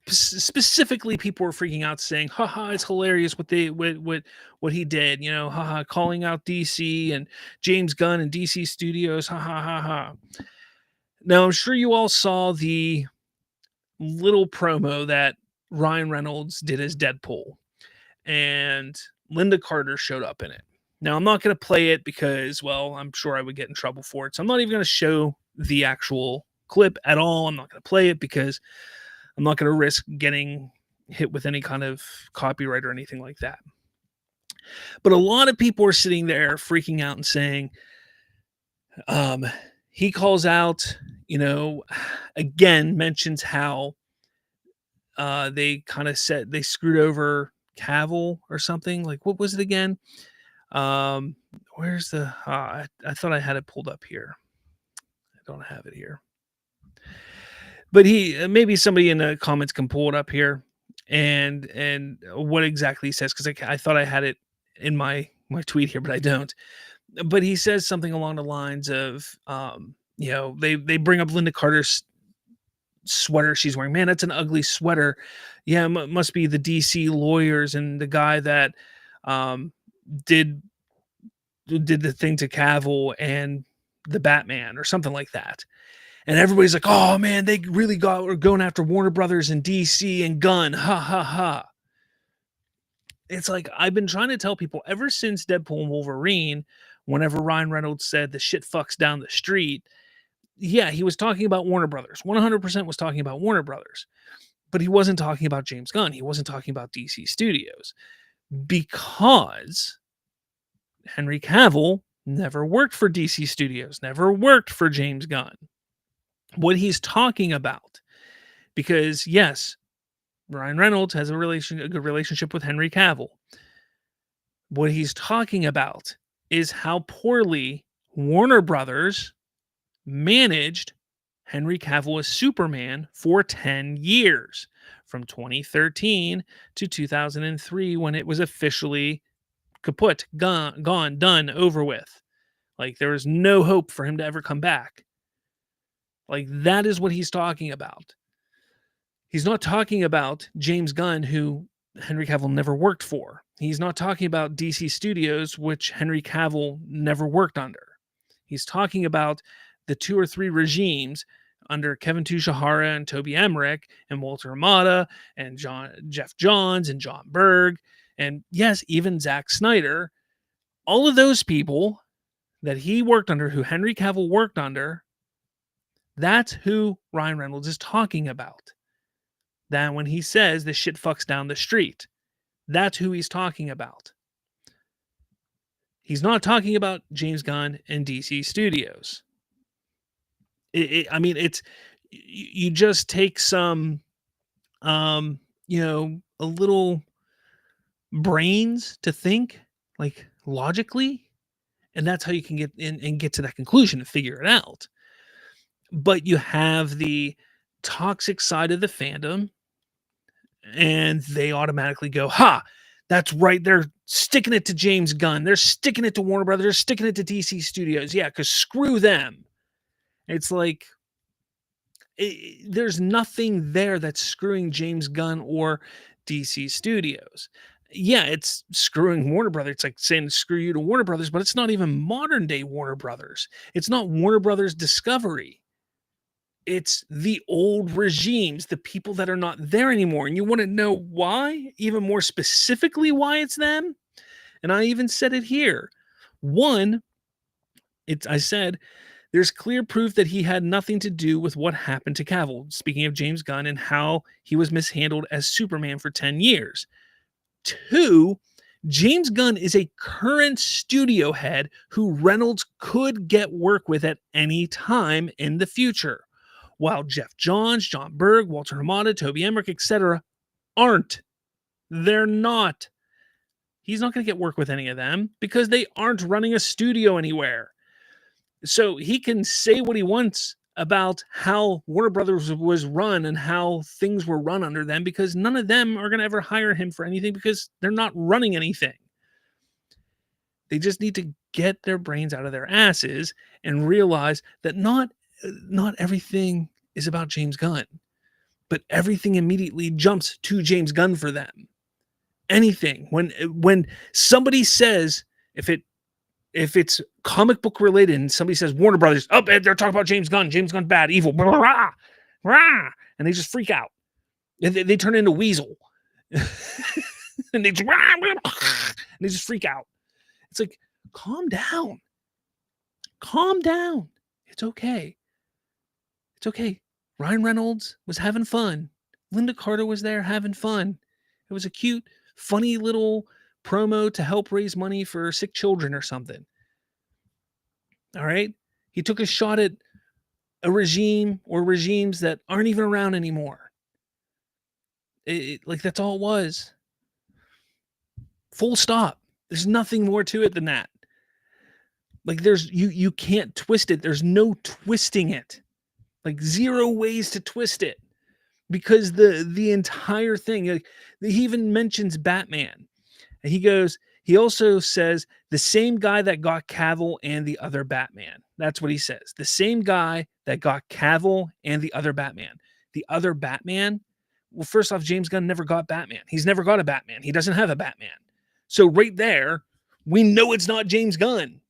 specifically people were freaking out saying, haha, it's hilarious what he did, haha, calling out DC and James Gunn and DC Studios, ha ha ha ha. Now, I'm sure you all saw the little promo that Ryan Reynolds did as Deadpool, and Linda Carter showed up in it. Now, I'm not going to play it because, well, I'm sure I would get in trouble for it. So I'm not even going to show the actual clip at all. I'm not going to play it because I'm not going to risk getting hit with any kind of copyright or anything like that. But a lot of people are sitting there freaking out and saying, he calls out, again, mentions how they kind of said they screwed over Cavill or something. Like, what was it again? Where's the, I thought I had it pulled up here. I don't have it here. But maybe somebody in the comments can pull it up here and what exactly he says, because I thought I had it in my tweet here, but I don't. But he says something along the lines of, they bring up Linda Carter's sweater she's wearing. Man, that's an ugly sweater. Yeah, must be the DC lawyers and the guy that did the thing to Cavill and the Batman or something like that. And everybody's like, oh man, they really are going after Warner Brothers and DC and Gunn. Ha ha ha. It's like, I've been trying to tell people ever since Deadpool and Wolverine, whenever Ryan Reynolds said the shit fucks down the street, yeah, he was talking about Warner Brothers. 100% was talking about Warner Brothers. But he wasn't talking about James Gunn. He wasn't talking about DC Studios. Because Henry Cavill never worked for DC Studios, never worked for James Gunn. What he's talking about, because yes, Ryan Reynolds has a good relationship with Henry Cavill. What he's talking about is how poorly Warner Brothers managed Henry Cavill as Superman for 10 years, from 2013 to 2003, when it was officially kaput, gone, done, over with. Like, there was no hope for him to ever come back. Like, that is what he's talking about. He's not talking about James Gunn, who Henry Cavill never worked for. He's not talking about DC Studios, which Henry Cavill never worked under. He's talking about the 2 or 3 regimes under Kevin Tushihara and Toby Emmerich and Walter Amada and Jeff Johns and John Berg, and yes, even Zack Snyder. All of those people that he worked under, who Henry Cavill worked under, that's who Ryan Reynolds is talking about. That when he says the shit fucks down the street, that's who he's talking about. He's not talking about James Gunn and DC Studios. It's, you just take some, a little brains to think, like, logically, and that's how you can get in and get to that conclusion and figure it out. but you have the toxic side of the fandom, and they automatically go, "Ha! That's right. They're sticking it to James Gunn. They're sticking it to Warner Brothers. They're sticking it to DC Studios. Yeah, because screw them." It's like there's nothing there that's screwing James Gunn or DC Studios. Yeah, it's screwing Warner Brothers. It's like saying screw you to Warner Brothers, but it's not even modern day Warner Brothers. It's not Warner Brothers Discovery. It's the old regimes, the people that are not there anymore. And you want to know why? Even more specifically, why it's them? And I even said it here. One, I said there's clear proof that he had nothing to do with what happened to Cavill. Speaking of James Gunn and how he was mishandled as Superman for 10 years. Two, James Gunn is a current studio head who Reynolds could get work with at any time in the future, while Jeff Johns, John Berg, Walter Hamada, Toby Emmerich, etc. aren't. They're not. He's not going to get work with any of them because they aren't running a studio anywhere. So he can say what he wants about how Warner Brothers was run and how things were run under them, because none of them are going to ever hire him for anything because they're not running anything. They just need to get their brains out of their asses and realize that not everything is about James Gunn, but everything immediately jumps to James Gunn for them. Anything when somebody says, if it's comic book related and somebody says Warner Brothers, oh, they're talking about James Gunn bad, evil, blah, blah, blah, and they just freak out. And they turn into Weasel. And they just freak out. It's like, calm down. Calm down. It's okay. It's okay. Ryan Reynolds was having fun. Linda Carter was there having fun. It was a cute, funny little promo to help raise money for sick children or something. All right. He took a shot at a regime or regimes that aren't even around anymore. Like, that's all it was. Full stop. There's nothing more to it than that. Like, you can't twist it. There's no twisting it. Like, zero ways to twist it. Because the entire thing, like, he even mentions Batman. And he also says the same guy that got Cavill and the other Batman. That's what he says. The same guy that got Cavill and the other Batman. The other Batman? Well, first off, James Gunn never got Batman. He's never got a Batman. He doesn't have a Batman. So right there, we know it's not James Gunn.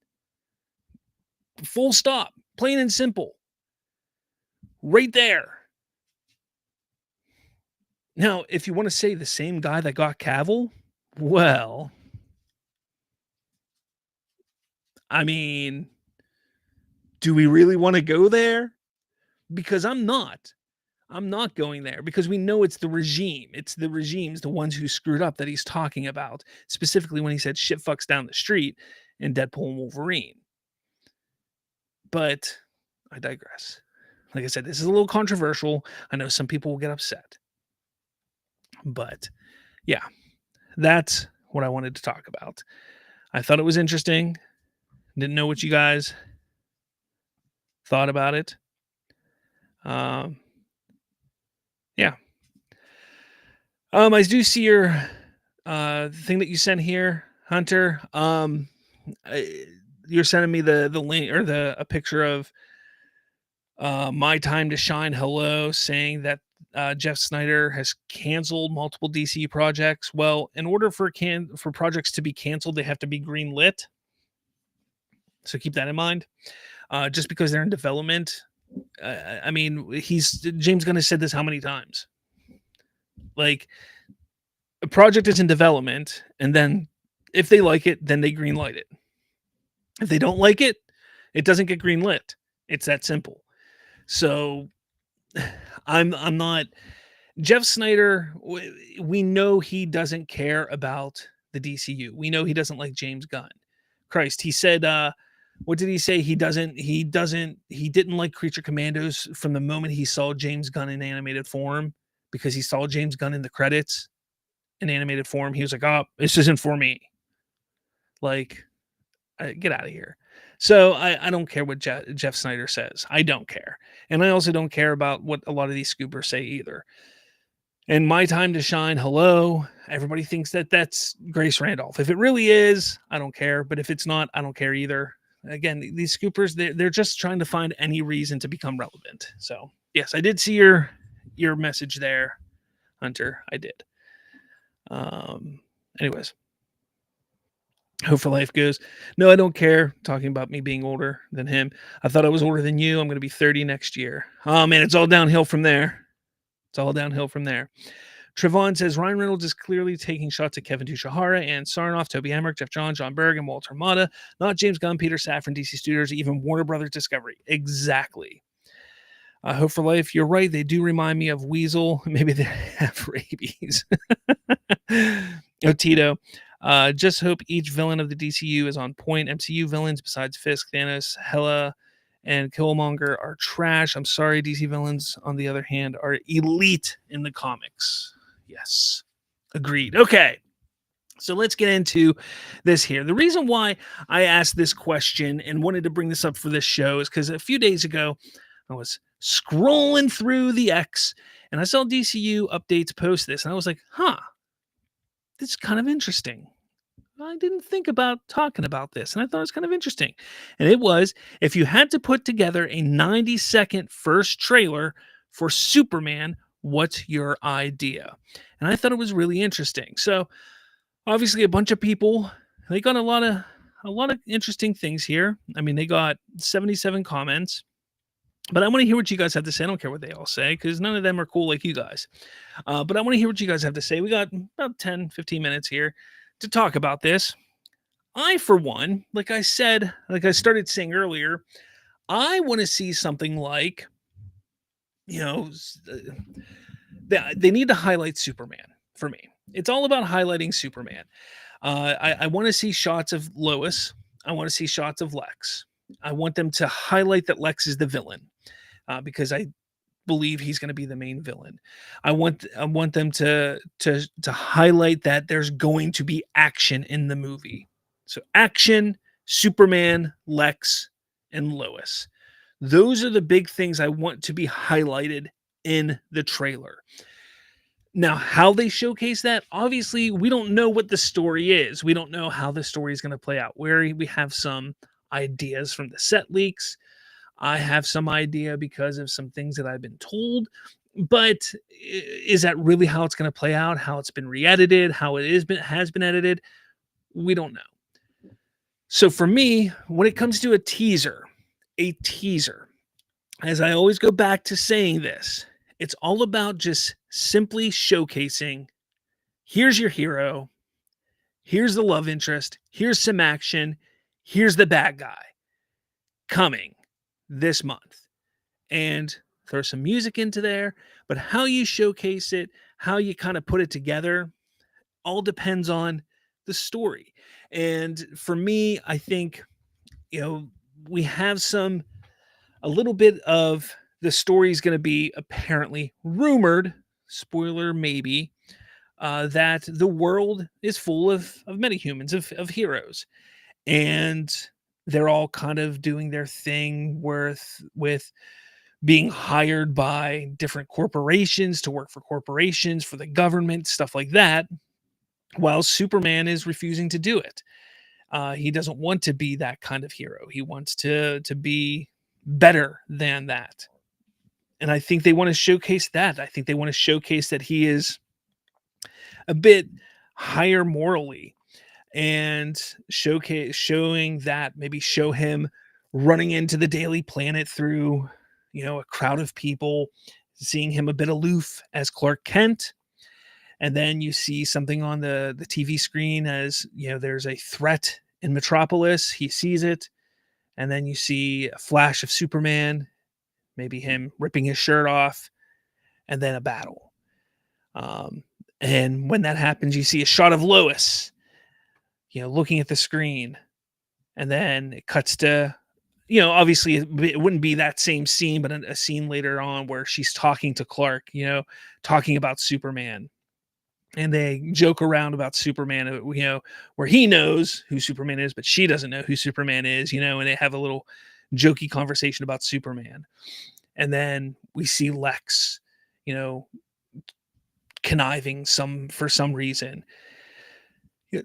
Full stop. Plain and simple. Right there. Now, if you want to say the same guy that got Cavill, well, I mean, do we really want to go there? Because I'm not. I'm not going there because we know it's the regime. It's the regimes, the ones who screwed up that he's talking about, specifically when he said shit fucks down the street in Deadpool and Wolverine. But I digress. Like I said, this is a little controversial. I know some people will get upset. But yeah, that's what I wanted to talk about. I thought it was interesting. Didn't know what you guys thought about it. Yeah. I do see your thing that you sent here, Hunter. You're sending me the link or a picture of My Time to Shine Hello, saying that Jeff Snyder has canceled multiple DC projects. Well, in order for projects to be canceled, they have to be green lit. So keep that in mind. Just because they're in development, I mean, James Gunn has said this how many times? Like, a project is in development, and then if they like it, then they green light it. If they don't like it, it doesn't get green lit. It's that simple. So I'm not Jeff Snyder. We know he doesn't care about the DCU. We know he doesn't like James Gunn. Christ, he said, what did he say? He didn't like Creature Commandos from the moment he saw James Gunn in animated form, because he saw James Gunn in the credits in animated form. He was like, oh, this isn't for me. Like, Get out of here. So I don't care what Jeff Snyder says. I don't care. And I also don't care about what a lot of these scoopers say either. And my time to shine, hello. Everybody thinks that that's Grace Randolph. If it really is, I don't care. But if it's not, I don't care either. Again, these scoopers, they're just trying to find any reason to become relevant. So yes, I did see your message there, Hunter. I did. Um, anyways, Hope for Life goes, no, I don't care. Talking about me being older than him. I thought I was older than you. I'm going to be 30 next year. Oh, man, it's all downhill from there. It's all downhill from there. Trevon says Ryan Reynolds is clearly taking shots at Kevin Tushihara and Sarnoff, Toby Emmerich, Jeff Johns, John Berg, and Walter Mata, not James Gunn, Peter Safran, DC Studios, even Warner Brothers Discovery. Exactly. Hope for Life, you're right. They do remind me of Weasel. Maybe they have rabies. Tito, just hope each villain of the DCU is on point. MCU villains besides Fisk, Thanos, Hela, and Killmonger are trash. I'm sorry, DC villains, on the other hand, are elite in the comics. Yes, agreed. Okay, so let's get into this here. The reason why I asked this question and wanted to bring this up for this show is because a few days ago, I was scrolling through the X and I saw DCU updates post this, and I was like, huh, this is kind of interesting. I didn't think about talking about this, and I thought it was kind of interesting. And it was, if you had to put together a 90-second first trailer for Superman, what's your idea? And I thought it was really interesting. So obviously a bunch of people, they got a lot of interesting things here. I mean, they got 77 comments. But I want to hear what you guys have to say. I don't care what they all say because none of them are cool like you guys. But I want to hear what you guys have to say. We got about 10, 15 minutes here to talk about this. I, for one, like I said, like I started saying earlier, I want to see something like, you know, they need to highlight Superman for me. It's all about highlighting Superman. I want to see shots of Lois. I want to see shots of Lex. I want them to highlight that Lex is the villain because I believe he's going to be the main villain. I want them to highlight that there's going to be action in the movie. So action, Superman, Lex, and Lois. Those are the big things I want to be highlighted in the trailer. Now, how they showcase that, obviously, we don't know what the story is. We don't know how the story is going to play out. We have some ideas from the set leaks. I have some idea because of some things that I've been told. But is that really how it's going to play out? How it's been re-edited? How has been edited? We don't know. So for me, when it comes to a teaser, as I always go back to saying this, it's all about just simply showcasing, here's your hero, here's the love interest, here's some action, here's the bad guy coming this month. And throw some music into there, but how you showcase it, how you kind of put it together, all depends on the story. And for me, I think, we have a little bit of the story is going to be apparently rumored, spoiler maybe, that the world is full of metahumans, of heroes. And they're all kind of doing their thing with being hired by different corporations to work for corporations, for the government, stuff like that, while Superman is refusing to do it. He doesn't want to be that kind of hero. He wants to be better than that. And I think they want to showcase that. I think they want to showcase that he is a bit higher morally, and showing that, maybe show him running into the Daily Planet through, a crowd of people, seeing him a bit aloof as Clark Kent. And then you see something on the TV screen as, there's a threat in Metropolis. He sees it. And then you see a flash of Superman, maybe him ripping his shirt off, and then a battle. And when that happens, you see a shot of Lois, looking at the screen. And then it cuts to, obviously it wouldn't be that same scene, but a scene later on where she's talking to Clark, talking about Superman. and they joke around about Superman, where he knows who Superman is, but she doesn't know who Superman is, and they have a little jokey conversation about Superman. And then we see Lex, you know, conniving for some reason,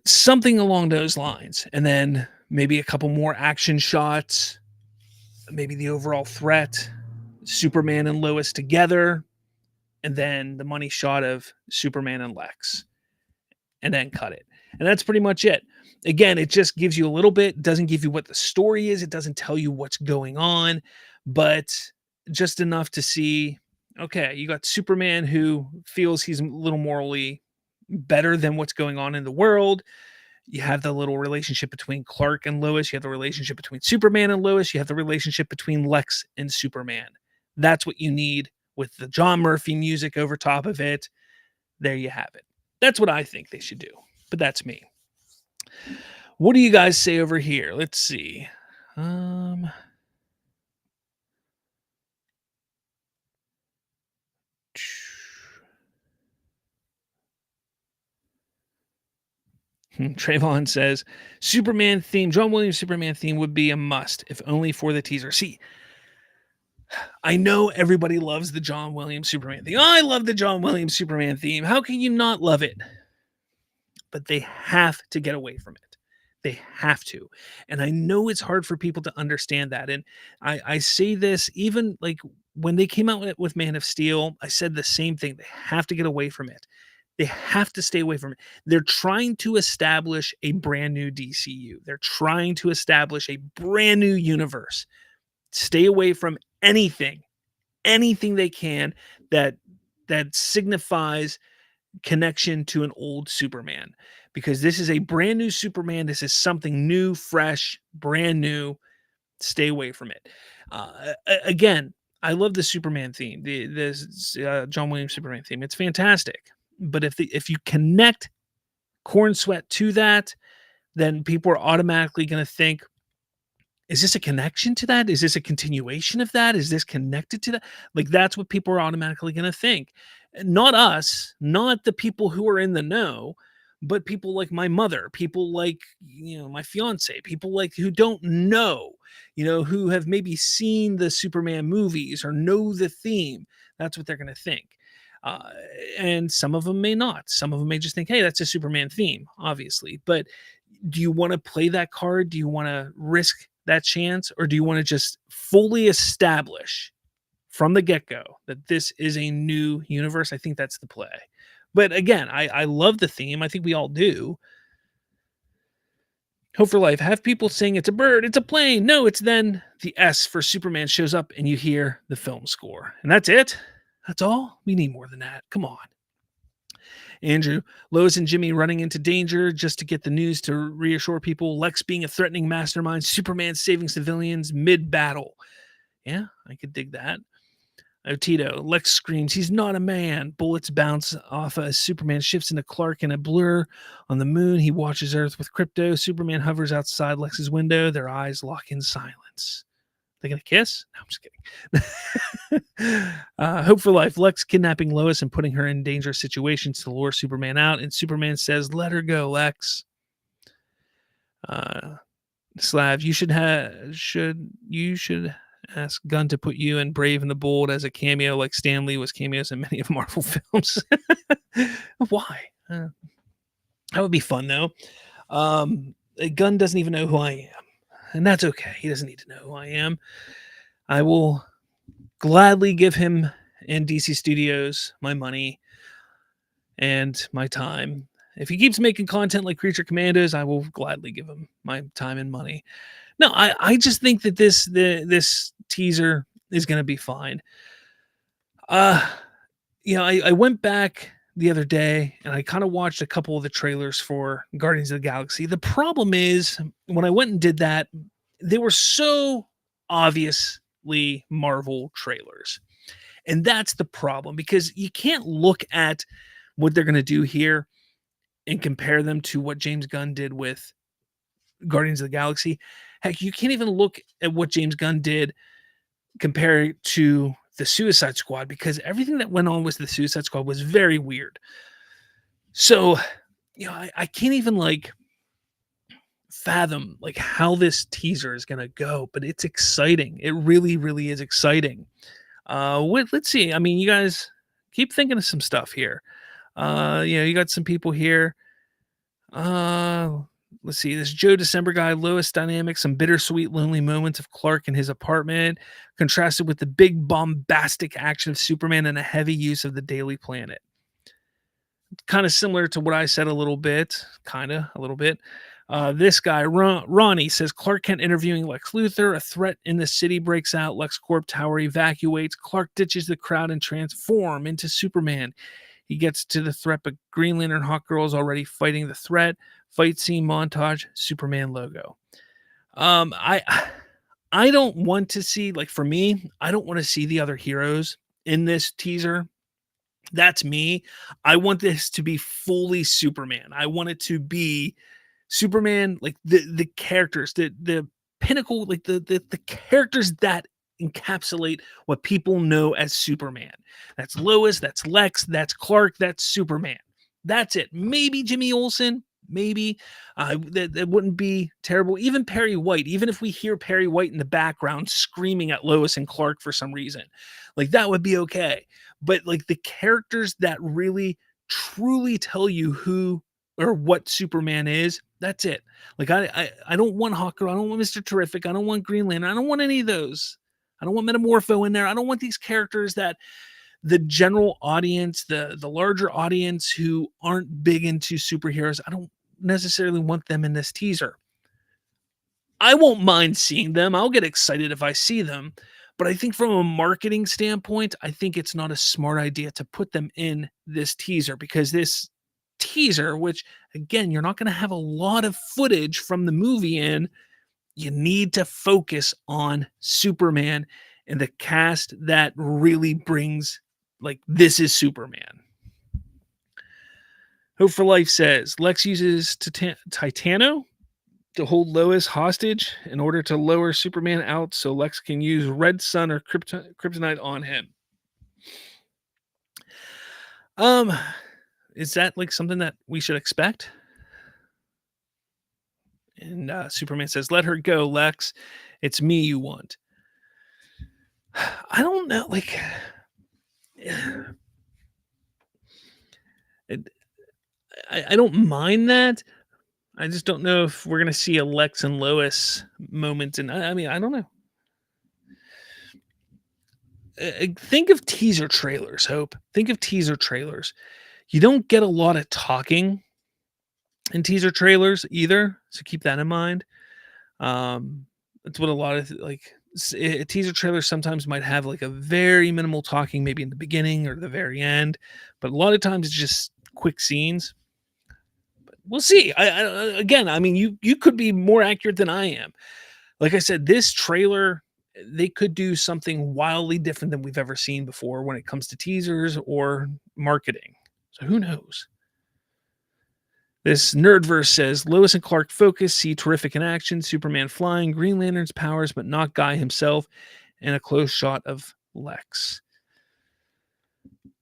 something along those lines. And then maybe a couple more action shots, maybe the overall threat, Superman and Lois together, and then the money shot of Superman and Lex, and then cut it. And that's pretty much it. Again, it just gives you a little bit, doesn't give you what the story is, it doesn't tell you what's going on, but just enough to see, okay, you got Superman who feels he's a little morally better than what's going on in the world. You have the little relationship between Clark and Lois. You have the relationship between Superman and Lois. You have the relationship between Lex and Superman. That's what you need with the John Murphy music over top of it. There you have it. That's what I think they should do. But that's me. What do you guys say over here? Let's see. Trayvon says Superman theme, John Williams Superman theme would be a must, if only for the teaser. See, I know everybody loves the John Williams Superman theme. I love the John Williams Superman theme. How can you not love it? But they have to get away from it. They have to. And I know it's hard for people to understand that. And I say this even like when they came out with Man of Steel, I said the same thing. They have to get away from it. They have to stay away from it. They're trying to establish a brand new DCU. They're trying to establish a brand new universe. Stay away from anything they can that signifies connection to an old Superman, because this is a brand new Superman. This is something new, fresh, brand new. Stay away from it. Again, I love the Superman theme, the John Williams Superman theme. It's fantastic. But if you connect Corn Sweat to that, then people are automatically going to think, is this a connection to that? Is this a continuation of that? Is this connected to that? Like, that's what people are automatically going to think. Not us, not the people who are in the know, but people like my mother, people like, my fiance, people like who don't know, who have maybe seen the Superman movies or know the theme. That's what they're going to think. And some of them may not. Some of them may just think, hey, that's a Superman theme, obviously. But do you want to play that card? Do you want to risk that chance? Or do you want to just fully establish from the get-go that this is a new universe? I think that's the play. But again, I love the theme. I think we all do. Hope for Life. Have people saying it's a bird, it's a plane. No, it's then the S for Superman shows up and you hear the film score. And that's it. That's all. We need more than that. Come on. Andrew, Lois and Jimmy running into danger just to get the news to reassure people. Lex being a threatening mastermind. Superman saving civilians mid-battle. Yeah, I could dig that. Tito, Lex screams, he's not a man. Bullets bounce off as Superman shifts into Clark in a blur. On the moon, he watches Earth with Crypto. Superman hovers outside Lex's window. Their eyes lock in silence. They gonna kiss? No, I'm just kidding. Hope for Life. Lex kidnapping Lois and putting her in dangerous situations to lure Superman out. And Superman says, let her go, Lex. Slav, you should ask Gunn to put you and Brave and the Bold as a cameo, like Stan Lee was cameos in many of Marvel films. Why? That would be fun, though. Gunn doesn't even know who I am. And that's okay. He doesn't need to know who I am. I will gladly give him and DC Studios my money and my time. If he keeps making content like Creature Commandos, I will gladly give him my time and money. No, I just think that this teaser is going to be fine. I went back the other day and I kind of watched a couple of the trailers for Guardians of the Galaxy. The problem is when I went and did that, they were so obviously Marvel trailers. And that's the problem, because you can't look at what they're going to do here and compare them to what James Gunn did with Guardians of the Galaxy. Heck, you can't even look at what James Gunn did compared to the Suicide Squad, because everything that went on with the Suicide Squad was very weird. So, I can't even like fathom like how this teaser is gonna go, but it's exciting. It really, really is exciting. Let's see. I mean, you guys keep thinking of some stuff here. You got some people here. Uh, let's see. This Joe December guy, Lois dynamic, some bittersweet, lonely moments of Clark in his apartment, contrasted with the big bombastic action of Superman and a heavy use of the Daily Planet. Kind of similar to what I said a little bit, a little bit. This guy, Ronnie, says Clark Kent interviewing Lex Luthor. A threat in the city breaks out. LexCorp Tower evacuates. Clark ditches the crowd and transform into Superman. He gets to the threat, but Green Lantern Hawkgirl is already fighting the threat. Fight scene montage, Superman logo. I I don't want to see, like, for me, I don't want to see the other heroes in this teaser. That's me. I want this to be fully Superman. I want it to be Superman, like the characters, the pinnacle, like the characters that encapsulate what people know as Superman. That's Lois, that's Lex, that's Clark, that's Superman. That's it. Maybe Jimmy Olsen, maybe that wouldn't be terrible. Even Perry White, even if we hear Perry White in the background screaming at Lois and Clark for some reason, like that would be okay. But like the characters that really truly tell you who or what Superman is, that's it. Like I don't want Hawker, I don't want Mr. Terrific, I don't want Green Lantern, I don't want any of those. I don't want Metamorpho in there. I don't want these characters that the general audience, the larger audience who aren't big into superheroes, I don't necessarily want them in this teaser. I won't mind seeing them. I'll get excited if I see them. But I think from a marketing standpoint, I think it's not a smart idea to put them in this teaser because this teaser, which again, you're not going to have a lot of footage from the movie in, you need to focus on Superman and the cast that really brings, like, this is Superman. Hope for Life says Lex uses Titano to hold Lois hostage in order to lower Superman out so Lex can use Red Sun or Kryptonite on him. Um, is that like something that we should expect? And Superman says, "Let her go, Lex. It's me you want." I don't know, like, it, I don't mind that. I just don't know if we're gonna see a Lex and Lois moment, and I mean, I don't know. Think of teaser trailers, Hope. Think of teaser trailers. You don't get a lot of talking in teaser trailers either, so keep that in mind. That's what a lot of teaser trailers sometimes might have like a very minimal talking, maybe in the beginning or the very end, but a lot of times it's just quick scenes. But we'll see. Again, I mean, you could be more accurate than I am. Like I said, this trailer, they could do something wildly different than we've ever seen before when it comes to teasers or marketing. So who knows? This Nerdverse says Lois and Clark focus, see terrific in action, Superman flying, Green Lantern's powers, but not Guy himself, and a close shot of Lex.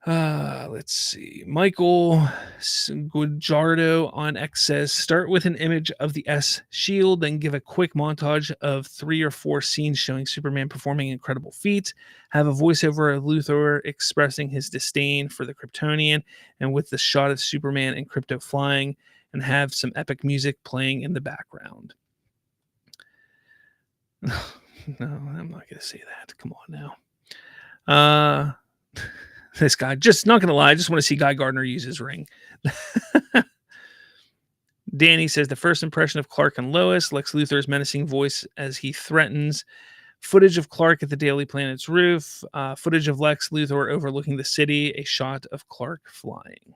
Let's see. Michael Guajardo on X says start with an image of the S shield, then give a quick montage of 3 or 4 scenes showing Superman performing incredible feats. Have a voiceover of Luthor expressing his disdain for the Kryptonian, and with the shot of Superman and Krypto flying, and have some epic music playing in the background. No, I'm not going to say that. Come on now. This guy, just not gonna lie, I just want to see Guy Gardner use his ring. Danny says the first impression of Clark and Lois, Lex Luthor's menacing voice as he threatens, footage of Clark at the Daily Planet's roof, footage of Lex Luthor overlooking the city, a shot of Clark flying.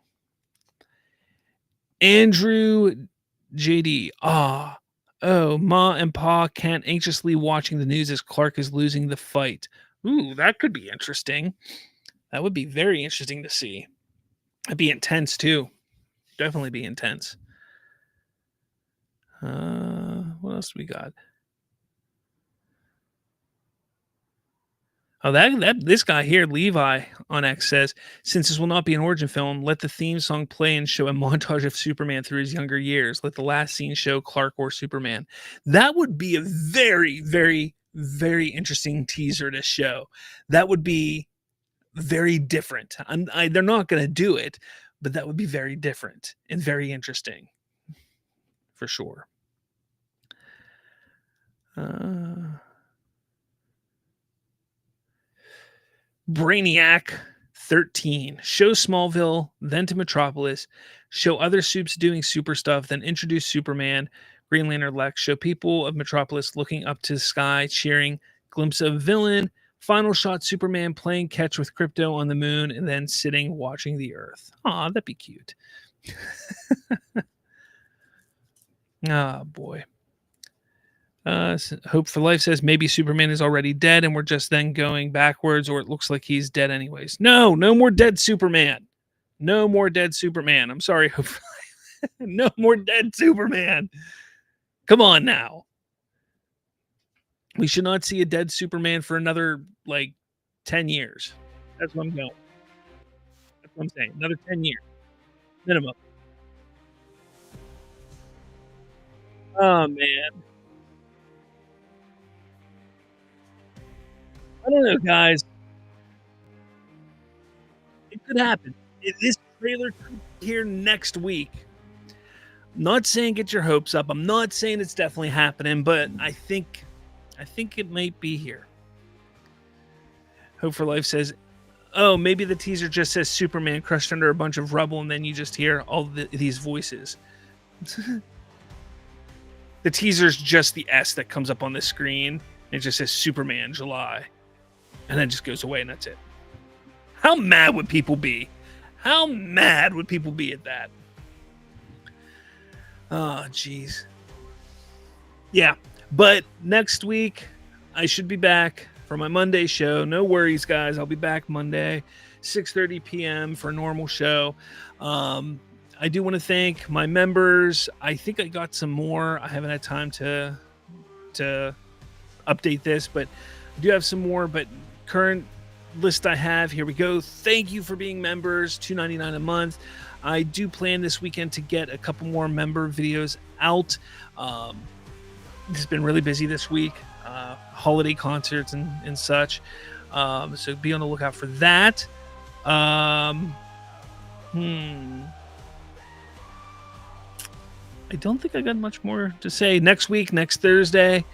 Andrew JD, oh, Ma and Pa can't anxiously watching the news as Clark is losing the fight. Ooh, that could be interesting. That would be very interesting to see. That'd be intense too. Definitely be intense. What else we got? Oh, that this guy here, Levi on X says, since this will not be an origin film, let the theme song play and show a montage of Superman through his younger years. Let the last scene show Clark or Superman. That would be a very, very, very interesting teaser to show. That would be very different. They're not going to do it, but that would be very different and very interesting for sure. Brainiac 13. Show Smallville, then to Metropolis. Show other supes doing super stuff, then introduce Superman, Green Lantern Lex. Show people of Metropolis looking up to the sky, cheering. Glimpse of villain. Final shot Superman playing catch with Crypto on the moon, and then sitting watching the Earth. Aw, that'd be cute. Ah, boy. Hope for Life says maybe Superman is already dead and we're just then going backwards, or it looks like he's dead anyways. No more dead Superman. No more dead Superman. I'm sorry, Hope for Life. No more dead Superman. Come on now. We should not see a dead Superman for another, 10 years. That's what I'm going. That's what I'm saying. Another 10 years. Minimum. Oh, man. I don't know, guys. It could happen. This trailer could be here next week. I'm not saying get your hopes up. I'm not saying it's definitely happening, but I think it might be here. Hope for Life says, "Oh, maybe the teaser just says Superman crushed under a bunch of rubble, and then you just hear all these voices." The teaser's just the S that comes up on the screen. It just says Superman July, and then just goes away, and that's it. How mad would people be? How mad would people be at that? Oh, jeez. Yeah, but next week I should be back for my Monday show. No worries, guys. I'll be back Monday, 6:30 p.m. for a normal show. I do want to thank my members. I think I got some more. I haven't had time to update this, but I do have some more. But current list I have, here we go. Thank you for being members, $2.99 a month. I do plan this weekend to get a couple more member videos out. It's been really busy this week, holiday concerts and such. So be on the lookout for that. I don't think I got much more to say. Next week, next Thursday,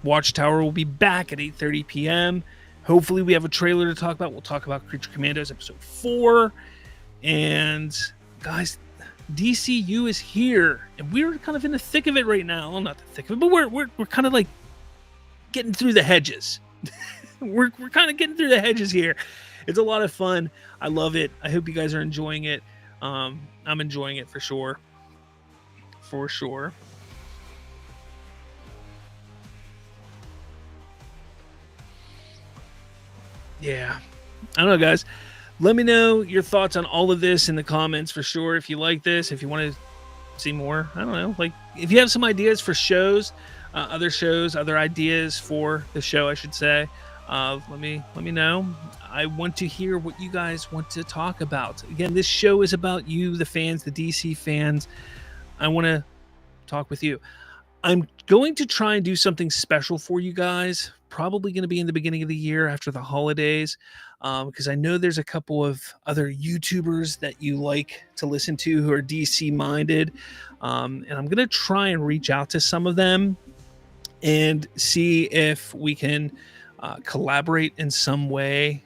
Watchtower will be back at 8:30 p.m. Hopefully we have a trailer to talk about. We'll talk about Creature Commandos episode 4. And guys, DCU is here. And we're kind of in the thick of it right now. Well, not the thick of it, but we're kind of like getting through the hedges. we're kind of getting through the hedges here. It's a lot of fun. I love it. I hope you guys are enjoying it. I'm enjoying it for sure. For sure. Yeah. I don't know, guys. Let me know your thoughts on all of this in the comments for sure. If you like this, if you want to see more, I don't know. Like, if you have some ideas for shows, other ideas for the show, I should say, let me know. I want to hear what you guys want to talk about. Again, this show is about you, the fans, the DC fans. I want to talk with you. I'm going to try and do something special for you guys. Probably going to be in the beginning of the year after the holidays, because I know there's a couple of other YouTubers that you like to listen to who are DC minded, and I'm going to try and reach out to some of them and see if we can collaborate in some way.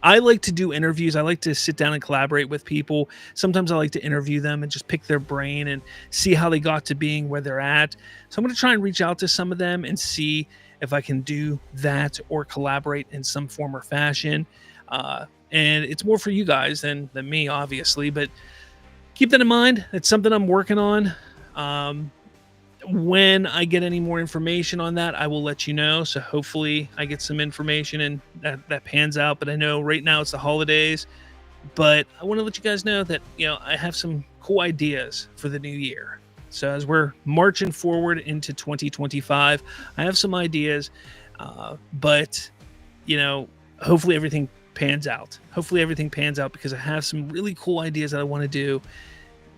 I like to do interviews. I like to sit down and collaborate with people. Sometimes I like to interview them and just pick their brain and see how they got to being where they're at. So I'm going to try and reach out to some of them and see if I can do that or collaborate in some form or fashion. And it's more for you guys than me, obviously, but keep that in mind. It's something I'm working on. When I get any more information on that, I will let you know. So hopefully I get some information and that pans out. But I know right now it's the holidays, but I want to let you guys know that, I have some cool ideas for the new year. So as we're marching forward into 2025, I have some ideas, but you know, hopefully everything pans out. Hopefully everything pans out because I have some really cool ideas that I want to do.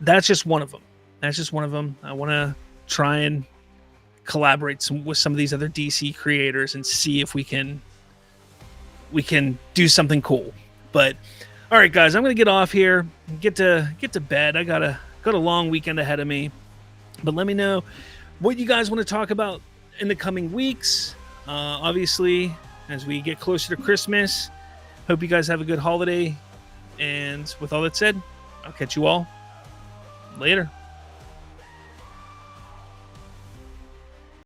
That's just one of them. That's just one of them. I want to try and collaborate with some of these other DC creators and see if we can do something cool. But all right, guys, I'm gonna get off here, get to bed. I got a long weekend ahead of me. But let me know what you guys want to talk about in the coming weeks. Obviously, as we get closer to Christmas, hope you guys have a good holiday. And with all that said, I'll catch you all later.